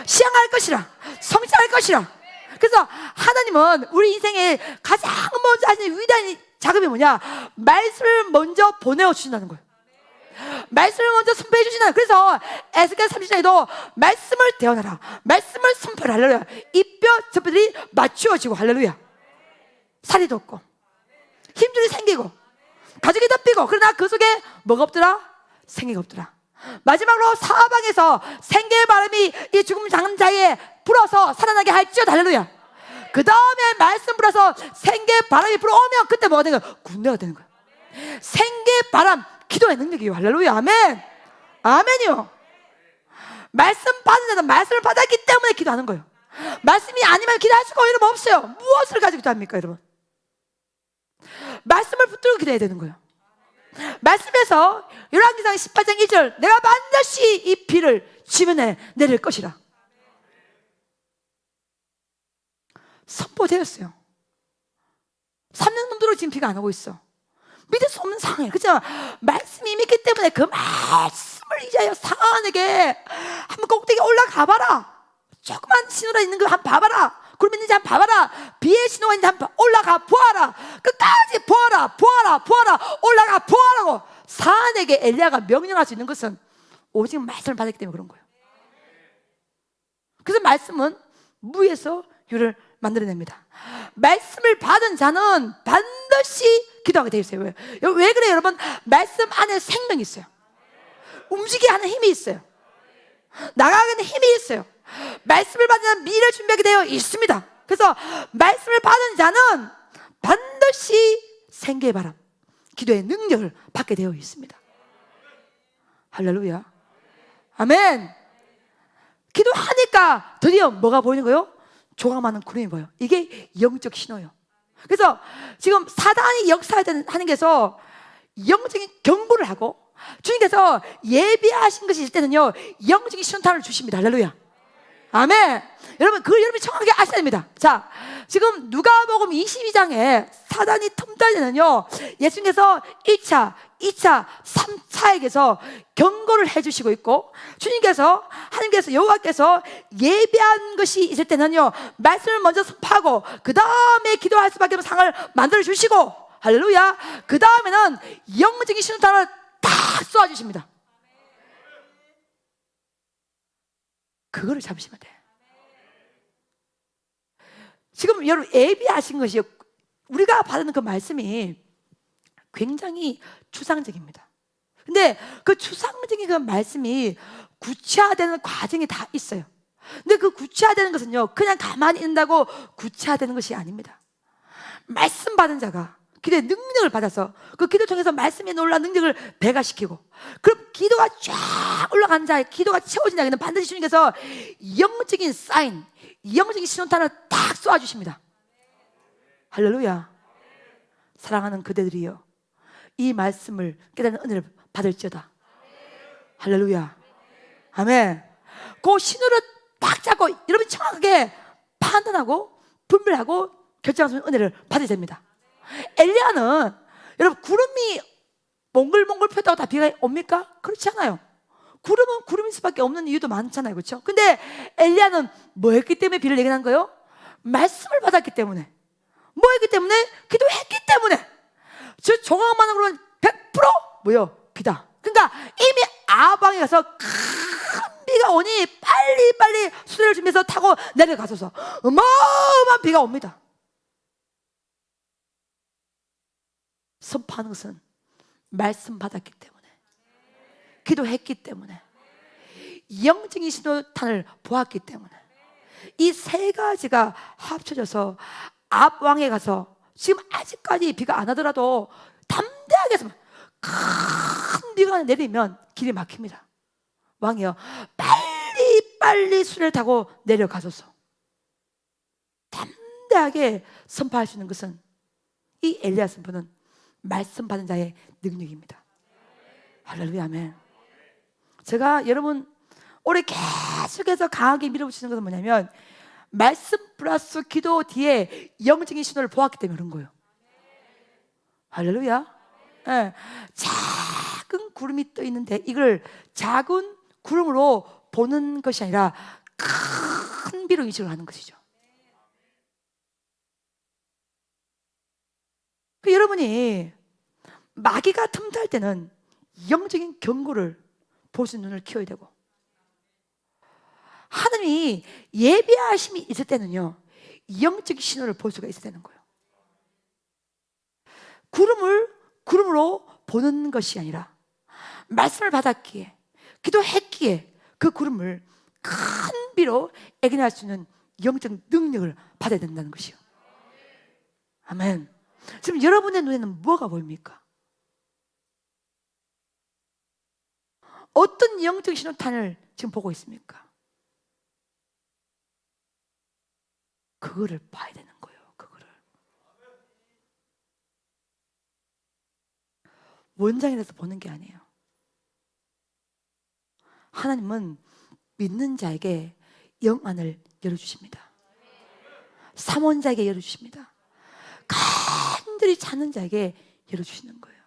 시행할 것이라, 성취할 것이라. 그래서 하나님은 우리 인생에 가장 먼저 하시는 위대한 작업이 뭐냐? 말씀을 먼저 보내어 주신다는 거예요. 말씀을 먼저 선포해 주신다는 거예요. 그래서 에스겔 30장에도 말씀을 대언하라, 말씀을 선포하라. 할렐루야. 이 뼈 저뼈들이 맞추어지고, 할렐루야, 살이 돋고 힘줄이 생기고 가죽이 덮이고, 그러나 그 속에 뭐가 없더라? 생기가 없더라. 마지막으로 사방에서 생계의 바람이 이 죽음 장자에 불어서 살아나게 할지어다. 할렐루야. 그 다음에 말씀 불어서 생계의 바람이 불어오면 그때 뭐가 되는 거야? 군대가 되는 거야. 생계의 바람, 기도의 능력이요. 할렐루야. 아멘. 아멘이요. 말씀 받은 자는 말씀을 받았기 때문에 기도하는 거예요. 말씀이 아니면 기도할 수가 이러면 없어요. 무엇을 가지고 기도합니까, 여러분? 말씀을 붙들고 기도해야 되는 거예요. 말씀에서 열왕기상 18장 1절, 내가 반드시 이 비를 지면에 내릴 것이라 선포되었어요. 3년 넘도록 지금 비가 안 오고 있어. 믿을 수 없는 상황이에요. 그렇지만 말씀이 믿기 때문에 그 말씀을 이제야 사안에게 한번 꼭대기 올라가 봐라. 조그만 신호라 있는 거 한번 봐봐라. 구름 있는지 한번 봐봐라. 비의 신호가 있는지 한번 올라가 보아라. 끝까지 보아라, 보아라, 보아라. 올라가 보아라고 사안에게 엘리야가 명령할 수 있는 것은 오직 말씀을 받았기 때문에 그런 거예요. 그래서 말씀은 무에서 유를 만들어냅니다. 말씀을 받은 자는 반드시 기도하게 되어 있어요. 왜 그래요, 여러분? 말씀 안에 생명이 있어요. 움직이게 하는 힘이 있어요. 나가는 힘이 있어요. 말씀을 받은 자는 미래를 준비하게 되어 있습니다. 그래서 말씀을 받은 자는 반드시 생계의 바람, 기도의 능력을 받게 되어 있습니다. 할렐루야. 아멘. 기도하니까 드디어 뭐가 보이는 거예요? 조각 많은 구름이 보여요. 이게 영적 신호예요. 그래서 지금 사단이 역사하는 게서 영적인 경고를 하고 주님께서 예비하신 것이 있을 때는요 영적인 신호탄을 주십니다. 할렐루야. 아멘. 여러분 그걸 여러분이 정확하게 아셔야 됩니다. 자, 지금 누가복음 22장에 사단이 틈탈 때는요 예수님께서 1차, 2차, 3차에게서 경고를 해주시고 있고, 주님께서 하나님께서 여호와께서 예비한 것이 있을 때는요 말씀을 먼저 선포하고 그 다음에 기도할 수밖에 없는 상황을 만들어 주시고, 할렐루야, 그 다음에는 영적인 신호탄을 딱 쏘아주십니다. 그거를 잡으시면 돼요. 지금 여러분 예비하신 것이 우리가 받는 그 말씀이 굉장히 추상적입니다. 근데 그 추상적인 그 말씀이 구체화되는 과정이 다 있어요. 근데 그 구체화되는 것은요 그냥 가만히 있는다고 구체화되는 것이 아닙니다. 말씀 받은 자가 기도의 능력을 받아서 그 기도를 통해서 말씀에 놀라운 능력을 배가시키고, 그럼 기도가 쫙 올라간 자의 기도가 채워진 자에게는 반드시 주님께서 영적인 사인, 영적인 신호탄을 딱 쏘아주십니다. 할렐루야. 사랑하는 그대들이여, 이 말씀을 깨닫는 은혜를 받을지어다. 할렐루야. 아멘. 그 신호를 딱 잡고 여러분이 정확하게 판단하고 분별하고 결정하는 은혜를 받아야 됩니다. 엘리야는 여러분 구름이 몽글몽글 폈다고 다 비가 옵니까? 그렇지 않아요. 구름은 구름일 수밖에 없는 이유도 많잖아요. 그렇죠? 근데 엘리야는 뭐 했기 때문에 비를 예견한 거예요? 말씀을 받았기 때문에, 뭐했기 때문에? 기도했기 때문에. 저 조각만으로는 100% 뭐요? 비다. 그러니까 이미 아방에 가서 큰 비가 오니 빨리 수레를 준비해서 타고 내려가서서 어마어마한 비가 옵니다. 선포하는 것은 말씀 받았기 때문에, 기도했기 때문에, 영적인 신호탄을 보았기 때문에, 이 세 가지가 합쳐져서 앞 왕에 가서 지금 아직까지 비가 안 하더라도 담대하게 해서 큰 비가 내리면 길이 막힙니다. 왕이요, 빨리 수레를 타고 내려가소서. 담대하게 선포할 수 있는 것은 이 엘리야 선포는 말씀 받은 자의 능력입니다. 할렐루야, 아멘. 제가 여러분 올해 계속해서 강하게 밀어붙이는 것은 뭐냐면, 말씀 플러스 기도 뒤에 영적인 신호를 보았기 때문에 그런 거예요. 할렐루야. 네. 작은 구름이 떠 있는데 이걸 작은 구름으로 보는 것이 아니라 큰 비로 인식을 하는 것이죠. 그 여러분이 마귀가 틈탈 때는 영적인 경고를 볼 수 있는 눈을 키워야 되고, 하나님이 예비하심이 있을 때는요, 영적인 신호를 볼 수가 있어야 되는 거예요. 구름으로 보는 것이 아니라 말씀을 받았기에, 기도했기에 그 구름을 큰 비로 애견할 수 있는 영적 능력을 받아야 된다는 것이요. 아멘. 지금 여러분의 눈에는 뭐가 보입니까? 어떤 영적 신호탄을 지금 보고 있습니까? 그거를 봐야 되는 거예요. 그거를 원장에서 보는 게 아니에요. 하나님은 믿는 자에게 영안을 열어주십니다. 삼원자에게 열어주십니다. 간절히 찾는 자에게 열어주시는 거예요.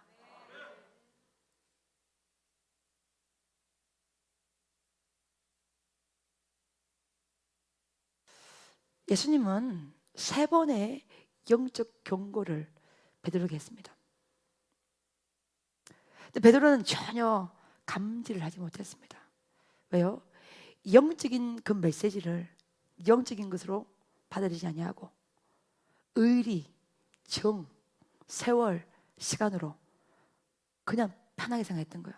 예수님은 3번의 영적 경고를 베드로에게 했습니다. 근데 베드로는 전혀 감지를 하지 못했습니다. 왜요? 영적인 그 메시지를 영적인 것으로 받아들이지 아니하고 의리, 정, 세월, 시간으로 그냥 편하게 생각했던 거예요.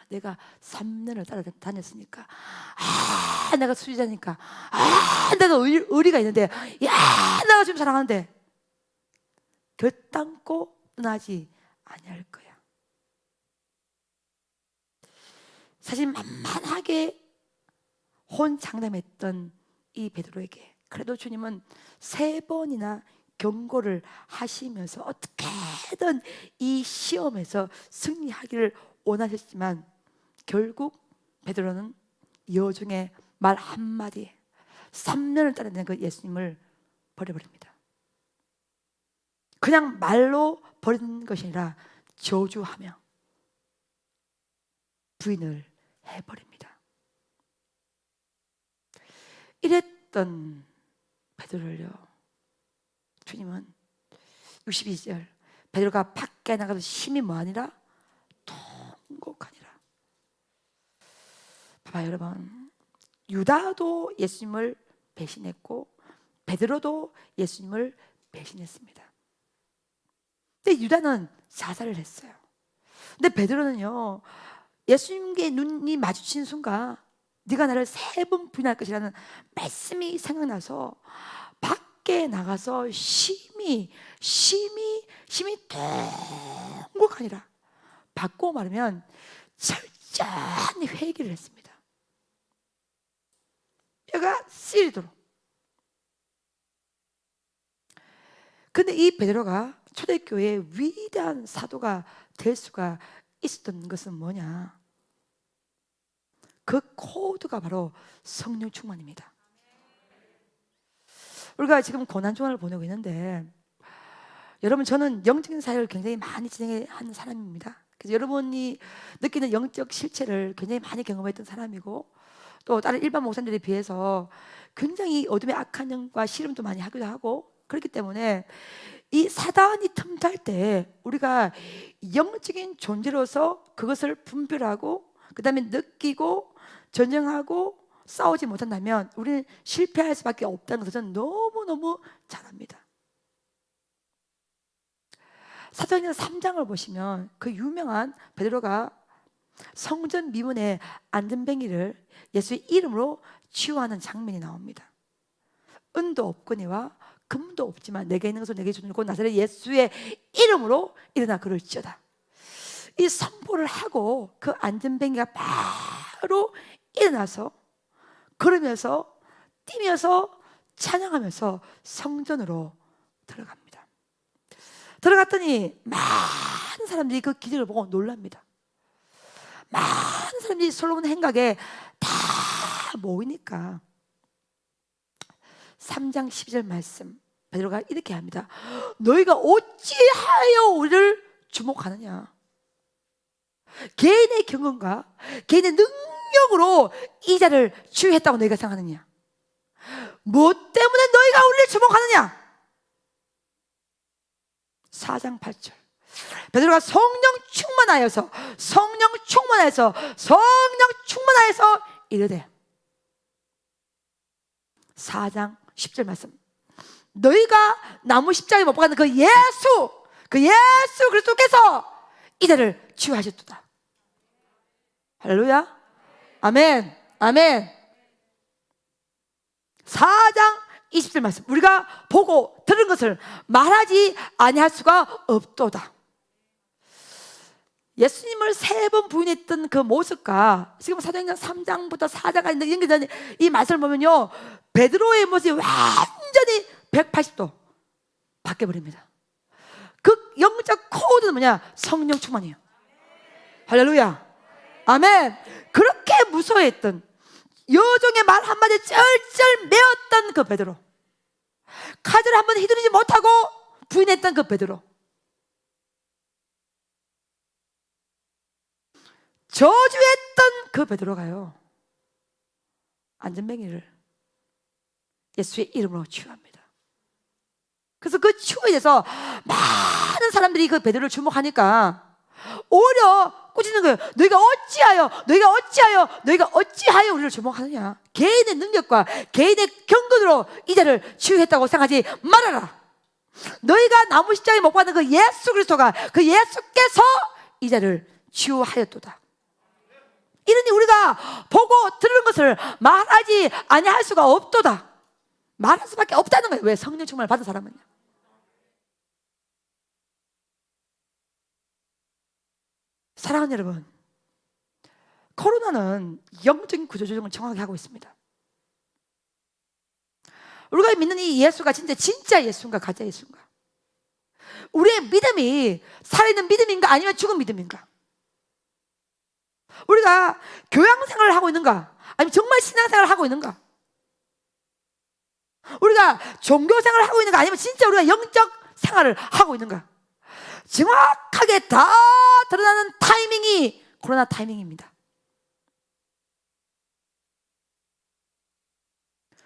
내가 3년을 따라다녔으니까, 내가 수지자니까, 내가 의리가 있는데, 내가 지금 사랑하는데 결단코 떠나지 아니할 거야. 사실 만만하게 혼장담했던 이 베드로에게 그래도 주님은 3번이나 경고를 하시면서 어떻게든 이 시험에서 승리하기를 원하셨지만, 결국 베드로는 여중에 말 한마디에 3년을 따라다니는 그 예수님을 버려버립니다. 그냥 말로 버리는 것이 아니라 저주하며 부인을 해버립니다. 이랬던 베드로를요, 주님은 62절 베드로가 밖에 나가서 심히 뭐하니라? 통곡하니라. 봐봐요 여러분, 유다도 예수님을 배신했고 베드로도 예수님을 배신했습니다. 근데 유다는 자살을 했어요. 근데 베드로는요, 예수님께 눈이 마주친 순간 네가 나를 3번 부인할 것이라는 말씀이 생각나서 밖에 나가서 심히 통곡하니라. 바꾸어 말하면 철저히 회개를 했습니다. 뼈가 쓰리도록. 근데 이 베드로가 초대교회의 위대한 사도가 될 수가 있었던 것은 뭐냐? 그 코드가 바로 성령 충만입니다. 우리가 지금 고난중간을 보내고 있는데, 여러분 저는 영적인 사역을 굉장히 많이 진행한 사람입니다. 그래서 여러분이 느끼는 영적 실체를 굉장히 많이 경험했던 사람이고, 또 다른 일반 목사님들에 비해서 굉장히 어둠의 악한 영과 씨름도 많이 하기도 하고, 그렇기 때문에 이 사단이 틈탈 때 우리가 영적인 존재로서 그것을 분별하고 그 다음에 느끼고 전쟁하고 싸우지 못한다면 우리는 실패할 수밖에 없다는 것을 저는 너무너무 잘 압니다. 사도행전 3장을 보시면 그 유명한 베드로가 성전 미문의 안전뱅이를 예수의 이름으로 치유하는 장면이 나옵니다. 은도 없거니와 금도 없지만 내게 있는 것을 내게 주는 곧 나사렛 예수의 이름으로 일어나 그럴지어다. 이 선포를 하고 그 안전뱅이가 바로 일어나서 걸으면서 뛰면서 찬양하면서 성전으로 들어갑니다. 들어갔더니 많은 사람들이 그 기적을 보고 놀랍니다. 많은 사람들이 솔로몬 행각에 다 모이니까 3장 12절 말씀 베드로가 이렇게 합니다. 너희가 어찌하여 우리를 주목하느냐. 개인의 경험과 개인의 능력으로 이 자를 치유했다고 너희가 생각하느냐. 무엇 때문에 너희가 우리를 주목하느냐. 4장 8절 베드로가 성령 충만하여서 이르되 4장 10절 말씀 너희가 나무 십자가에 못 박았는 그 예수 그리스도께서 이들을 치유하셨도다. 할렐루야. 아멘. 4장 20절 말씀 우리가 보고 들은 것을 말하지 아니할 수가 없도다. 예수님을 3번 부인했던 그 모습과 지금 사도행전 3장부터 4장까지 연결되는 이 말씀을 보면요, 베드로의 모습이 완전히 180도 바뀌어버립니다. 그 영적 코드는 뭐냐? 성령 충만이에요. 할렐루야. 아멘. 그렇게 무서워했던, 여종의 말 한마디에 쩔쩔 매었던 그 베드로, 칼을 한번 휘두르지 못하고 부인했던 그 베드로, 저주했던 그 베드로가요, 안전뱅이를 예수의 이름으로 치유합니다. 그래서 그 치유에 대해서 많은 사람들이 그 베드로를 주목하니까 오히려 꾸짖는 거예요. 너희가 어찌하여 우리를 주목하느냐. 개인의 능력과 개인의 경건으로 이 자를 치유했다고 생각하지 말아라. 너희가 나무 십자가에 못 박는 그 예수 그리스도가, 그 예수께서 이 자를 치유하였도다. 이러니 우리가 보고 들은 것을 말하지 아니할 수가 없도다. 말할 수밖에 없다는 거예요. 왜? 성령 충만을 받은 사람은요. 사랑하는 여러분, 코로나는 영적인 구조조정을 정확하게 하고 있습니다. 우리가 믿는 이 예수가 진짜 예수인가 가짜 예수인가? 우리의 믿음이 살아있는 믿음인가 아니면 죽은 믿음인가? 우리가 교양생활을 하고 있는가 아니면 정말 신앙생활을 하고 있는가? 우리가 종교생활을 하고 있는가 아니면 진짜 우리가 영적 생활을 하고 있는가? 정확하게 다 드러나는 타이밍이 코로나 타이밍입니다.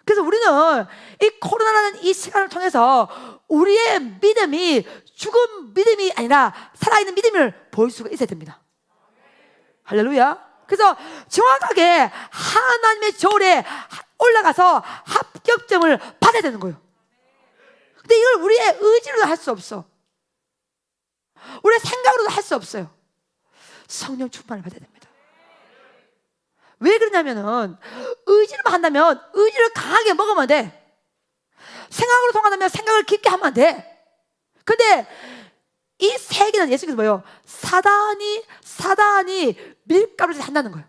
그래서 우리는 이 코로나라는 이 시간을 통해서 우리의 믿음이 죽은 믿음이 아니라 살아있는 믿음을 보일 수가 있어야 됩니다. 할렐루야. 그래서 정확하게 하나님의 조례에 올라가서 합격점을 받아야 되는 거예요. 근데 이걸 우리의 의지로도 할 수 없어. 우리의 생각으로도 할 수 없어요. 성령 충만을 받아야 됩니다. 왜 그러냐면은 의지로만 한다면 의지를 강하게 먹으면 돼. 생각으로 통한다면 생각을 깊게 하면 돼. 근데 이 세계는 예수께서 뭐예요? 사단이 밀가루를 한다는 거예요.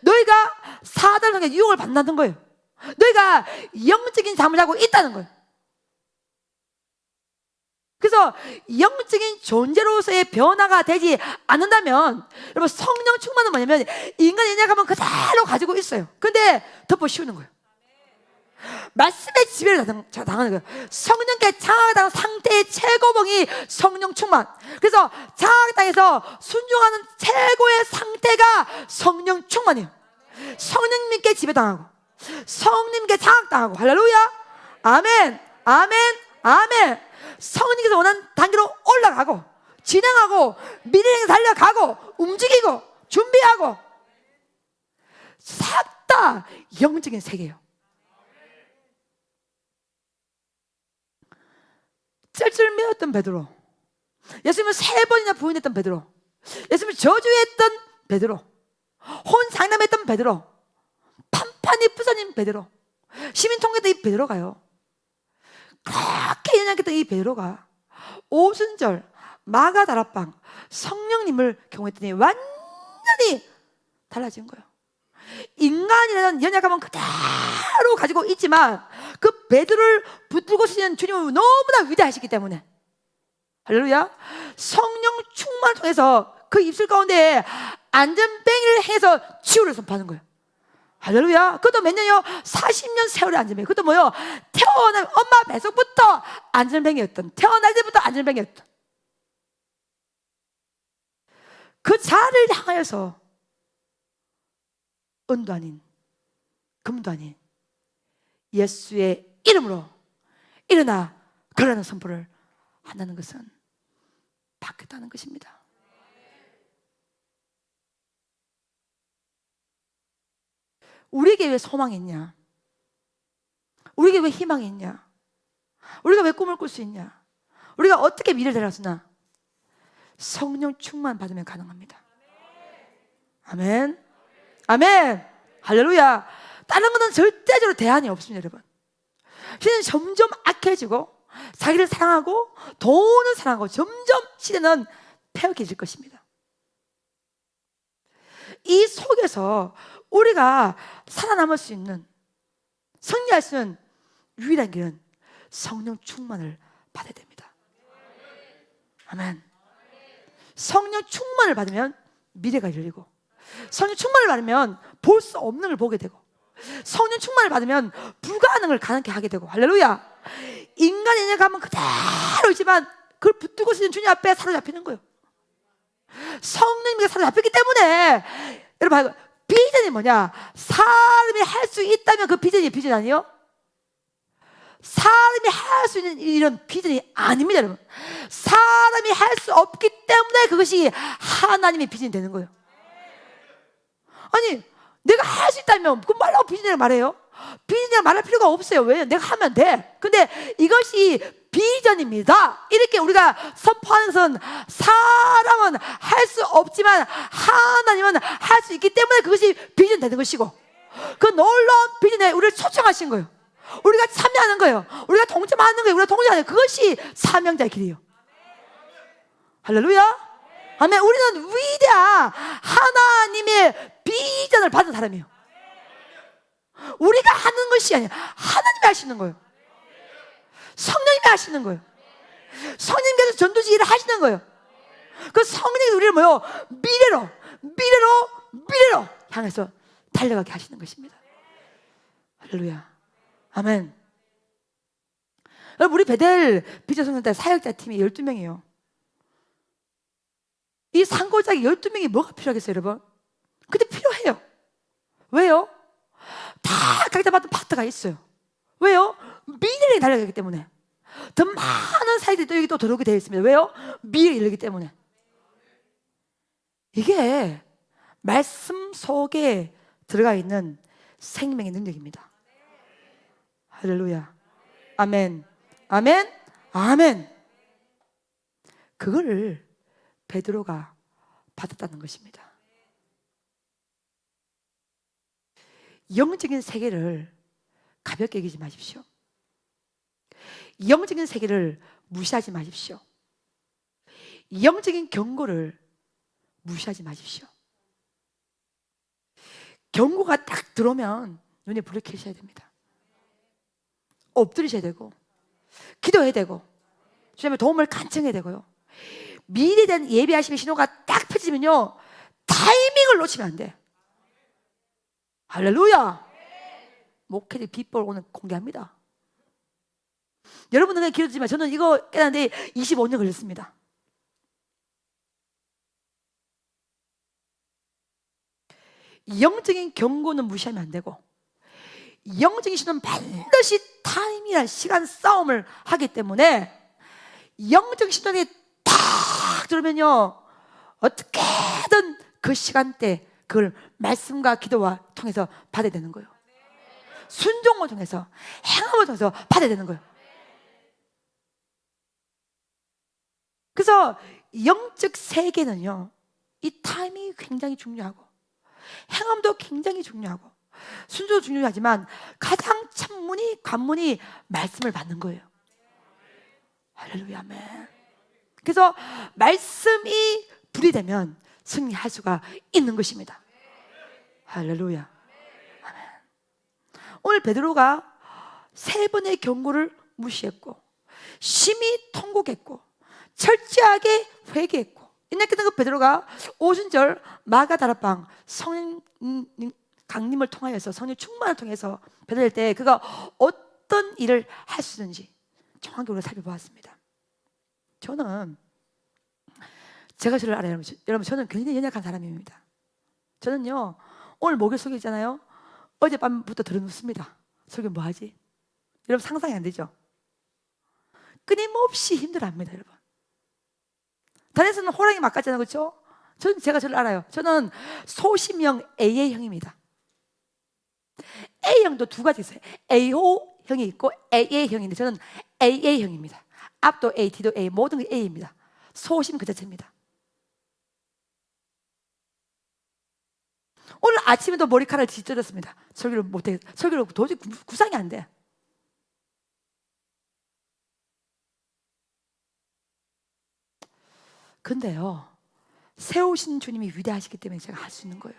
너희가 사단을 통해 유혹을 받는다는 거예요. 너희가 영적인 잠을 자고 있다는 거예요. 그래서 영적인 존재로서의 변화가 되지 않는다면, 여러분, 성령 충만은 뭐냐면 인간의 연약함은 그대로 가지고 있어요. 근데 덮어 씌우는 거예요. 말씀의 지배를 당하는 거예요. 성령께 장악당한 상태의 최고봉이 성령 충만. 그래서 장악당해서 순종하는 최고의 상태가 성령 충만이에요. 성령님께 지배당하고 성령님께 장악당하고. 할렐루야. 아멘, 아멘, 아멘. 성령님께서 원하는 단계로 올라가고 진행하고 미래에 달려가고 움직이고 준비하고 싹 다 영적인 세계예요. 쩔쩔매었던 베드로, 예수님을 3번이나 부인했던 베드로, 예수님을 저주했던 베드로, 혼상담했던 베드로, 판판이 부서진 베드로, 시민통계했던 이 베드로가요, 그렇게 연약했던 이 베드로가 오순절 마가다락방 성령님을 경험했더니 완전히 달라진 거예요. 인간이라는 연약함은 그대로 가지고 있지만 그 베드로를 붙들고 쓰시는 주님은 너무나 위대하시기 때문에, 할렐루야, 성령 충만을 통해서 그 입술 가운데 안전뱅이를 해서 치유를 선포하는 거예요. 할렐루야. 그것도 몇 년이요? 40년 세월의 안전뱅이. 그것도 뭐요? 태어난 엄마 뱃속부터 안전뱅이였던, 태어날 때부터 안전뱅이였던 그 자를 향하여서 은도 아닌 금도 아닌 예수의 이름으로 일어나 걸어라는 선포를 한다는 것은 바뀌었다는 것입니다. 우리에게 왜 소망이 있냐? 우리에게 왜 희망이 있냐? 우리가 왜 꿈을 꿀 수 있냐? 우리가 어떻게 미래를 달았으나 성령 충만 받으면 가능합니다. 아멘, 아멘, 할렐루야. 다른 것은 절대적으로 대안이 없습니다. 여러분, 시대는 점점 악해지고 자기를 사랑하고 돈을 사랑하고 점점 시대는 폐역해질 것입니다. 이 속에서 우리가 살아남을 수 있는, 승리할 수 있는 유일한 길은 성령 충만을 받아야 됩니다. 아멘. 성령 충만을 받으면 미래가 열리고, 성령 충만을 받으면 볼 수 없는 걸 보게 되고, 성령 충만을 받으면 불가능을 가능케 하게 되고, 할렐루야. 인간의 연약함은 그대로이지만 그걸 붙들고 있는 주님 앞에 사로잡히는 거예요. 성령님께 사로잡혔기 때문에, 여러분, 비전이 뭐냐? 사람이 할 수 있다면 그 비전이 비전 아니에요? 사람이 할 수 있는 이런 비전이 아닙니다, 여러분. 사람이 할 수 없기 때문에 그것이 하나님의 비전이 되는 거예요. 아니, 내가 할 수 있다면 그 말라고 비전이라고 말해요? 비전이라고 말할 필요가 없어요. 왜? 내가 하면 돼. 근데 이것이 비전입니다. 이렇게 우리가 선포하는 것은 사람은 할 수 없지만 하나님은 할 수 있기 때문에 그것이 비전 되는 것이고, 그 놀라운 비전에 우리를 초청하신 거예요. 우리가 참여하는 거예요. 우리가 동참하는 거예요. 우리가 동참하는 거예요. 그것이 사명자의 길이에요. 할렐루야. 아멘. 우리는 위대한 하나님의 비전을 받은 사람이에요. 우리가 하는 것이 아니라 하나님이 하시는 거예요. 성령님이 하시는 거예요. 성령님께서 전도지 일을 하시는 거예요. 그 성령이 우리를 뭐요? 미래로 향해서 달려가게 하시는 것입니다. 할렐루야. 아멘. 여러분, 우리 베델 비전 성령대 사역자 팀이 12명이에요. 이 상고자기 12명이 뭐가 필요하겠어요, 여러분? 근데 필요해요. 왜요? 다 각자 맡은 파트가 있어요. 왜요? 미래를 달려가기 때문에. 더 많은 사이들이 또 여기 또 들어오게 되어 있습니다. 왜요? 미래를 이루기 때문에. 이게 말씀 속에 들어가 있는 생명의 능력입니다. 할렐루야. 아멘, 아멘, 아멘. 그거를 베드로가 받았다는 것입니다. 영적인 세계를 가볍게 여기지 마십시오. 영적인 세계를 무시하지 마십시오. 영적인 경고를 무시하지 마십시오. 경고가 딱 들어오면 눈에 불을 켜셔야 됩니다. 엎드리셔야 되고, 기도해야 되고, 주님의 도움을 간청해야 되고요. 미래에 대한 예비하심의 신호가 딱 펼쳐지면요, 타이밍을 놓치면 안 돼. 할렐루야. 목회의 비법을 오늘 공개합니다. 여러분들은 기도지만 저는 이거 깨닫는데 25년 걸렸습니다. 영적인 경고는 무시하면 안 되고, 영적인 신호는 반드시 타임이란 시간 싸움을 하기 때문에 영적인 신호에 딱 들으면요, 어떻게든 그 시간대 그걸 말씀과 기도와 통해서 받아야 되는 거예요. 순종을 통해서, 행함을 통해서 받아야 되는 거예요. 그래서 영적 세계는요, 이 타임이 굉장히 중요하고 행함도 굉장히 중요하고 순종도 중요하지만 가장 천문이 관문이 말씀을 받는 거예요. 할렐루야, 아멘. 그래서 말씀이 불이 되면 승리할 수가 있는 것입니다. 할렐루야, 아멘. 오늘 베드로가 3번의 경고를 무시했고 심히 통곡했고 철저하게 회개했고, 옛날 그 베드로가 오순절 마가다락방 성령 강림을 통하여서 성령 충만을 통해서 베드로일 때 그가 어떤 일을 할 수 있는지 정확히 우리가 살펴보았습니다. 저는 제가 저를 알아요. 여러분, 저는 굉장히 연약한 사람입니다. 저는요, 오늘 목요일 설교 있잖아요, 어젯밤부터 들어눕습니다. 설교 뭐 하지? 여러분 상상이 안 되죠? 끊임없이 힘들어합니다. 여러분, 단에서는 호랑이 막 같잖아요, 그렇죠? 제가 저를 알아요. 저는 소심형 AA형입니다. A형도 2가지 있어요. A호형이 있고 AA형인데 저는 AA형입니다. 앞도 A, 뒤도 A, 모든 게 A입니다. 소심 그 자체입니다. 오늘 아침에도 머리카락을 찢어졌습니다. 설교를 못해, 설교를 도저히 구상이 안 돼. 근데요, 세우신 주님이 위대하시기 때문에 제가 할 수 있는 거예요.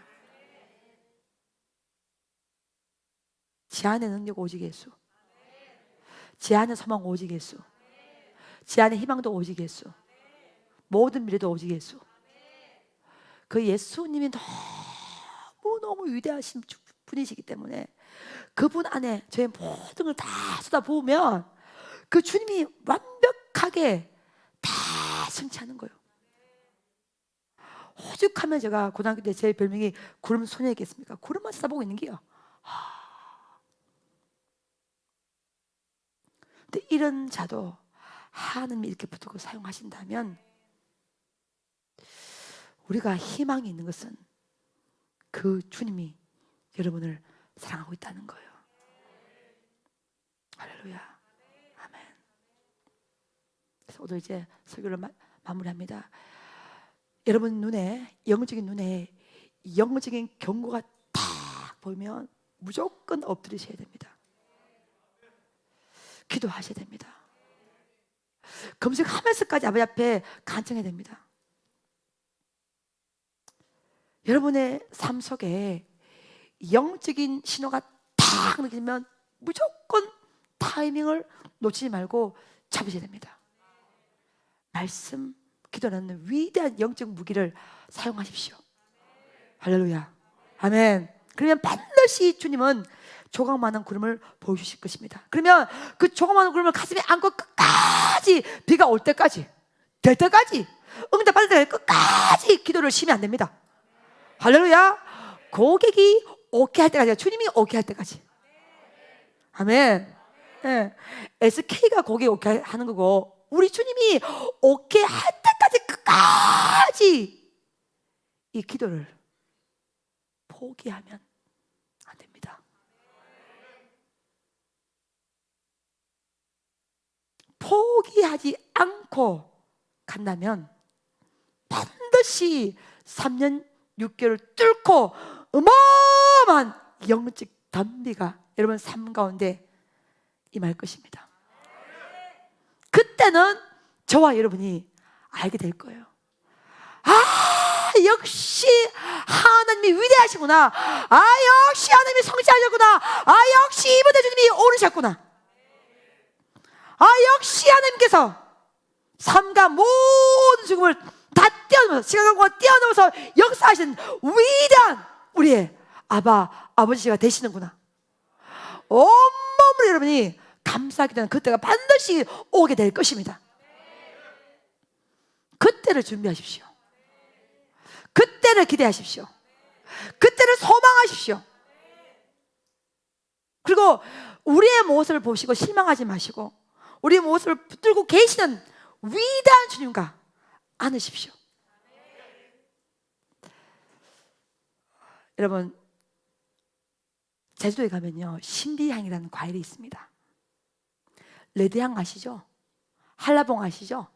제 안의 능력 오직 예수, 제 안의 소망 오직 예수, 제 안의 희망도 오직 예수, 모든 미래도 오직 예수. 그 예수님이 너무 위대하신 분이시기 때문에 그분 안에 저의 모든 걸 다 쏟아부으면 그 주님이 완벽하게 다 성취하는 거예요. 오죽하면 제가 고등학교 때 제 별명이 구름 소녀였겠습니까? 구름만 쳐다보고 있는 게요. 근데 이런 자도 하나님이 이렇게 붙들고 사용하신다면 우리가 희망이 있는 것은 그 주님이 여러분을 사랑하고 있다는 거예요. 할렐루야, 아멘. 그래서 오늘 이제 설교를 마무리합니다. 여러분 눈에, 영적인 눈에 영적인 경고가 딱 보이면 무조건 엎드리셔야 됩니다. 기도하셔야 됩니다. 검색하면서까지 아버지 앞에 간청해야 됩니다. 여러분의 삶 속에 영적인 신호가 딱 느끼면 무조건 타이밍을 놓치지 말고 잡으셔야 됩니다. 말씀, 기도라는 위대한 영적 무기를 사용하십시오. 할렐루야, 아멘. 그러면 반드시 주님은 조각만한 구름을 보여주실 것입니다. 그러면 그 조각만한 구름을 가슴에 안고 끝까지, 비가 올 때까지, 될 때까지, 응답받을 때까지 끝까지 기도를 쉬면 안 됩니다. 할렐루야. 고객이 오케이 할 때까지, 주님이 오케이 할 때까지. 아멘. 네. SK가 고객이 오케이 하는 거고 우리 주님이 오케이 할 때까지 끝까지 이 기도를 포기하면 안 됩니다. 포기하지 않고 간다면 반드시 3년 6개월을 뚫고 어마어마한 영적 단비가 여러분 삶 가운데 임할 것입니다. 그때는 저와 여러분이 알게 될 거예요. 아, 역시 하나님이 위대하시구나. 아, 역시 하나님이 성취하셨구나. 아, 역시 이번 주님이 오르셨구나. 아, 역시 하나님께서 삶과 모든 죽음을 다 뛰어넘어서, 시간과 공간을 뛰어넘어서 역사하신 위대한 우리의 아버지가 되시는구나. 온몸으로 여러분이 감사하게 되는 그때가 반드시 오게 될 것입니다. 그때를 준비하십시오. 그때를 기대하십시오. 그때를 소망하십시오. 그리고 우리의 모습을 보시고 실망하지 마시고 우리의 모습을 붙들고 계시는 위대한 주님과 안으십시오. 여러분, 제주도에 가면요 신비향이라는 과일이 있습니다. 레드향 아시죠? 한라봉 아시죠?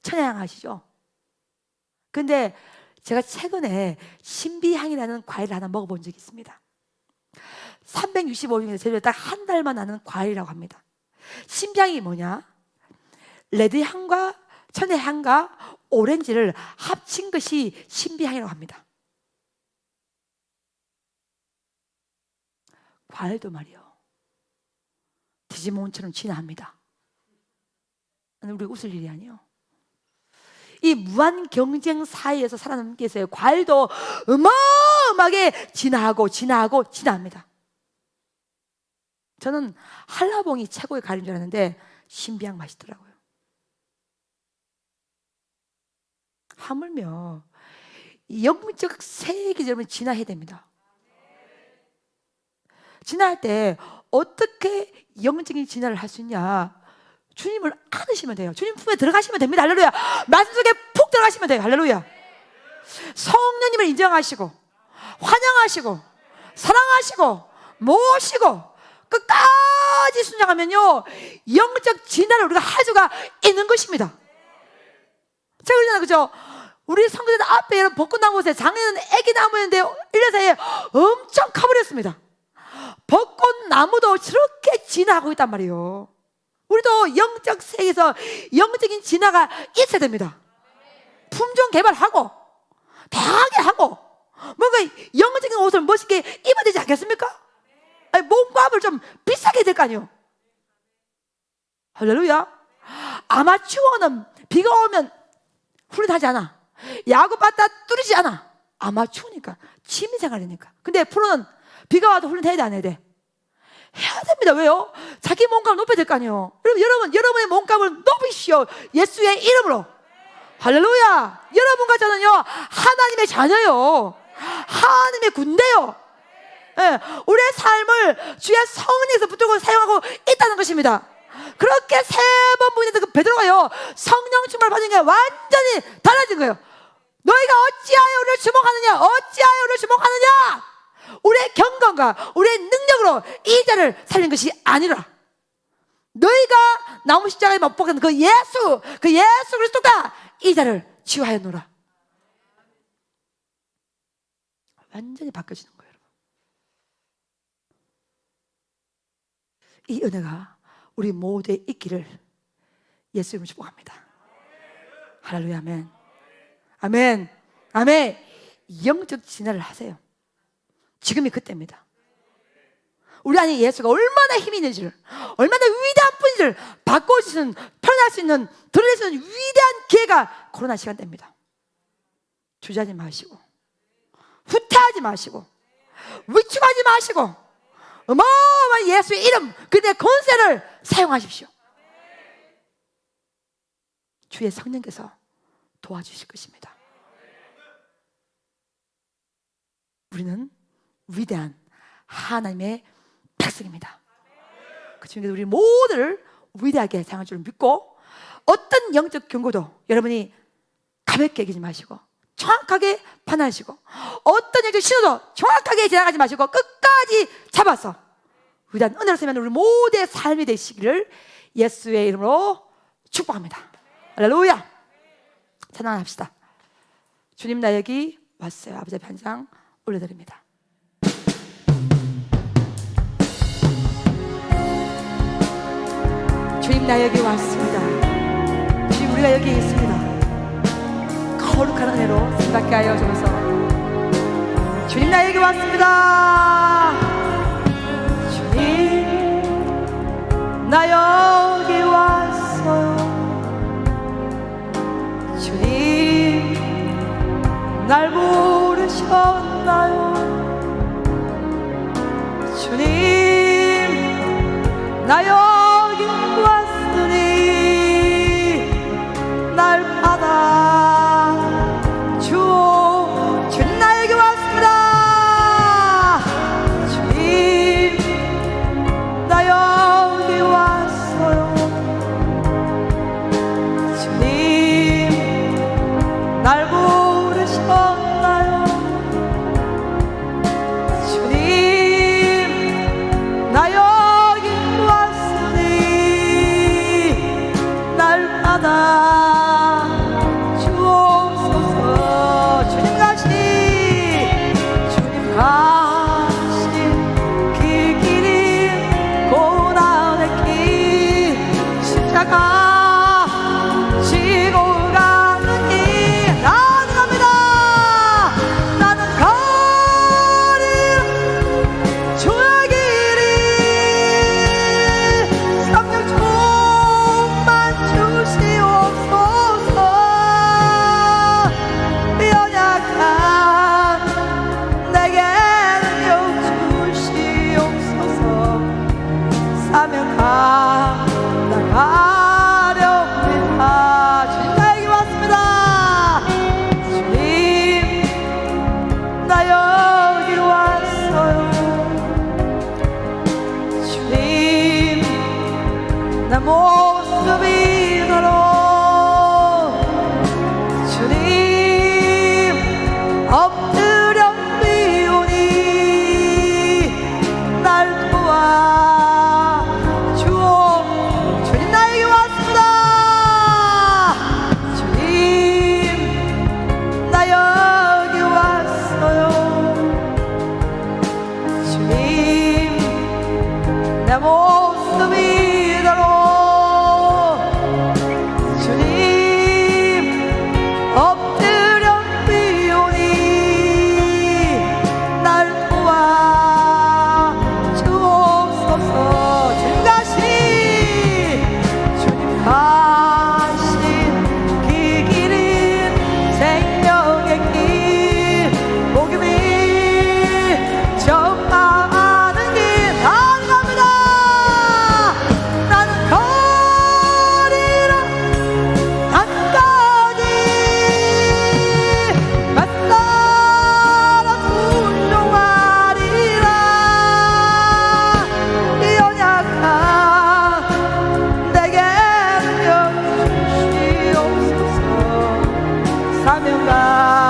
천혜향 아시죠? 근데 제가 최근에 신비향이라는 과일을 하나 먹어본 적이 있습니다. 365일 중에 제주도에 딱 한 달만 나는 과일이라고 합니다. 신비향이 뭐냐? 레드향과 천혜향과 오렌지를 합친 것이 신비향이라고 합니다. 과일도 말이요 디지몬처럼 진화합니다. 우리 웃을 일이 아니에요. 이 무한 경쟁 사이에서 살아남기 위해서 과일도 어마어마하게 진화합니다. 저는 한라봉이 최고의 과일인 줄 알았는데 신비향 맛있더라고요. 하물며 영적 세계적으로 진화해야 됩니다. 진화할 때 어떻게 영적인 진화를 할 수 있냐? 주님을 안으시면 돼요. 주님 품에 들어가시면 됩니다. 할렐루야. 말씀 속에 푹 들어가시면 돼요. 할렐루야. 성령님을 인정하시고 환영하시고 사랑하시고 모시고 끝까지 순종하면요 영적 진화를 우리가 할 수가 있는 것입니다. 제가 그러잖아요, 그죠? 우리 성교대 앞에 이런 벚꽃나무에 작년에는 애기 나무였는데 1년 사이에 엄청 커버렸습니다. 벚꽃나무도 저렇게 진화하고 있단 말이에요. 우리도 영적 세계에서 영적인 진화가 있어야 됩니다. 품종 개발하고 다양하게 하고 뭔가 영적인 옷을 멋있게 입어야 되지 않겠습니까? 아니, 몸과 합을 좀 비싸게 될 거 아니에요. 할렐루야. 아마추어는 비가 오면 훈련하지 않아. 야구 바다 뚫리지 않아. 아마추어니까 취미생활이니까. 근데 프로는 비가 와도 훈련해야 돼, 안 해야 돼? 해야 됩니다. 왜요? 자기 몸값을 높여야 될 거 아니에요. 여러분의 몸값을 높이시오. 예수의 이름으로. 할렐루야. 여러분과 저는요 하나님의 자녀요, 하나님의 군대요. 네, 우리의 삶을 주의 성령에서 붙들고 사용하고 있다는 것입니다. 그렇게 세 번 부인해서 그 베드로가요 성령 충만을 받은 게 완전히 달라진 거예요. 너희가 어찌하여 우리를 주목하느냐? 어찌하여 우리를 주목하느냐? 우리의 경건과 우리의 능력으로 이 자를 살린 것이 아니라 너희가 나무 십자가에 못 박은 그 예수 그리스도가 이 자를 치유하였노라. 완전히 바뀌어지는 거예요. 여러분. 이 은혜가 우리 모두에 있기를 예수 이름으로 축복합니다. 할렐루야. 아멘. 아멘. 아멘. 영적 진화를 하세요. 지금이 그때입니다. 우리 안에 예수가 얼마나 힘이 있는지를, 얼마나 위대한 분인지를 바꿔주시는, 표현할 수 있는, 드러낼 수 있는 위대한 기회가 코로나 시간대입니다. 주저하지 마시고 후퇴하지 마시고 위축하지 마시고 어마어마한 예수의 이름, 그의 권세를 사용하십시오. 주의 성령께서 도와주실 것입니다. 우리는 위대한 하나님의 백성입니다. 그 중에서 우리 모두를 위대하게 사용할 줄 믿고 어떤 영적 경고도 여러분이 가볍게 여기지 마시고 정확하게 판단하시고 어떤 영적 신호도 정확하게 지나가지 마시고 끝까지 잡아서 위대한 은혜로 쓰면 우리 모두의 삶이 되시기를 예수의 이름으로 축복합니다. 할렐루야. 찬양합시다. 주님 나 여기 왔어요. 아버지 앞에 한 장 올려드립니다. 주님 나 여기 왔습니다. 주님 우리가 여기 있습니다. 거룩한 은혜로 생각게 하여 주소서. 주님 나 여기 왔습니다. 주님 나 여기 왔어요. 주님 날 부르셨나요? 주님 나 여기 왔으니 날 받아 주오. 주님 나 여기 왔습니다. 주님 감사합니다.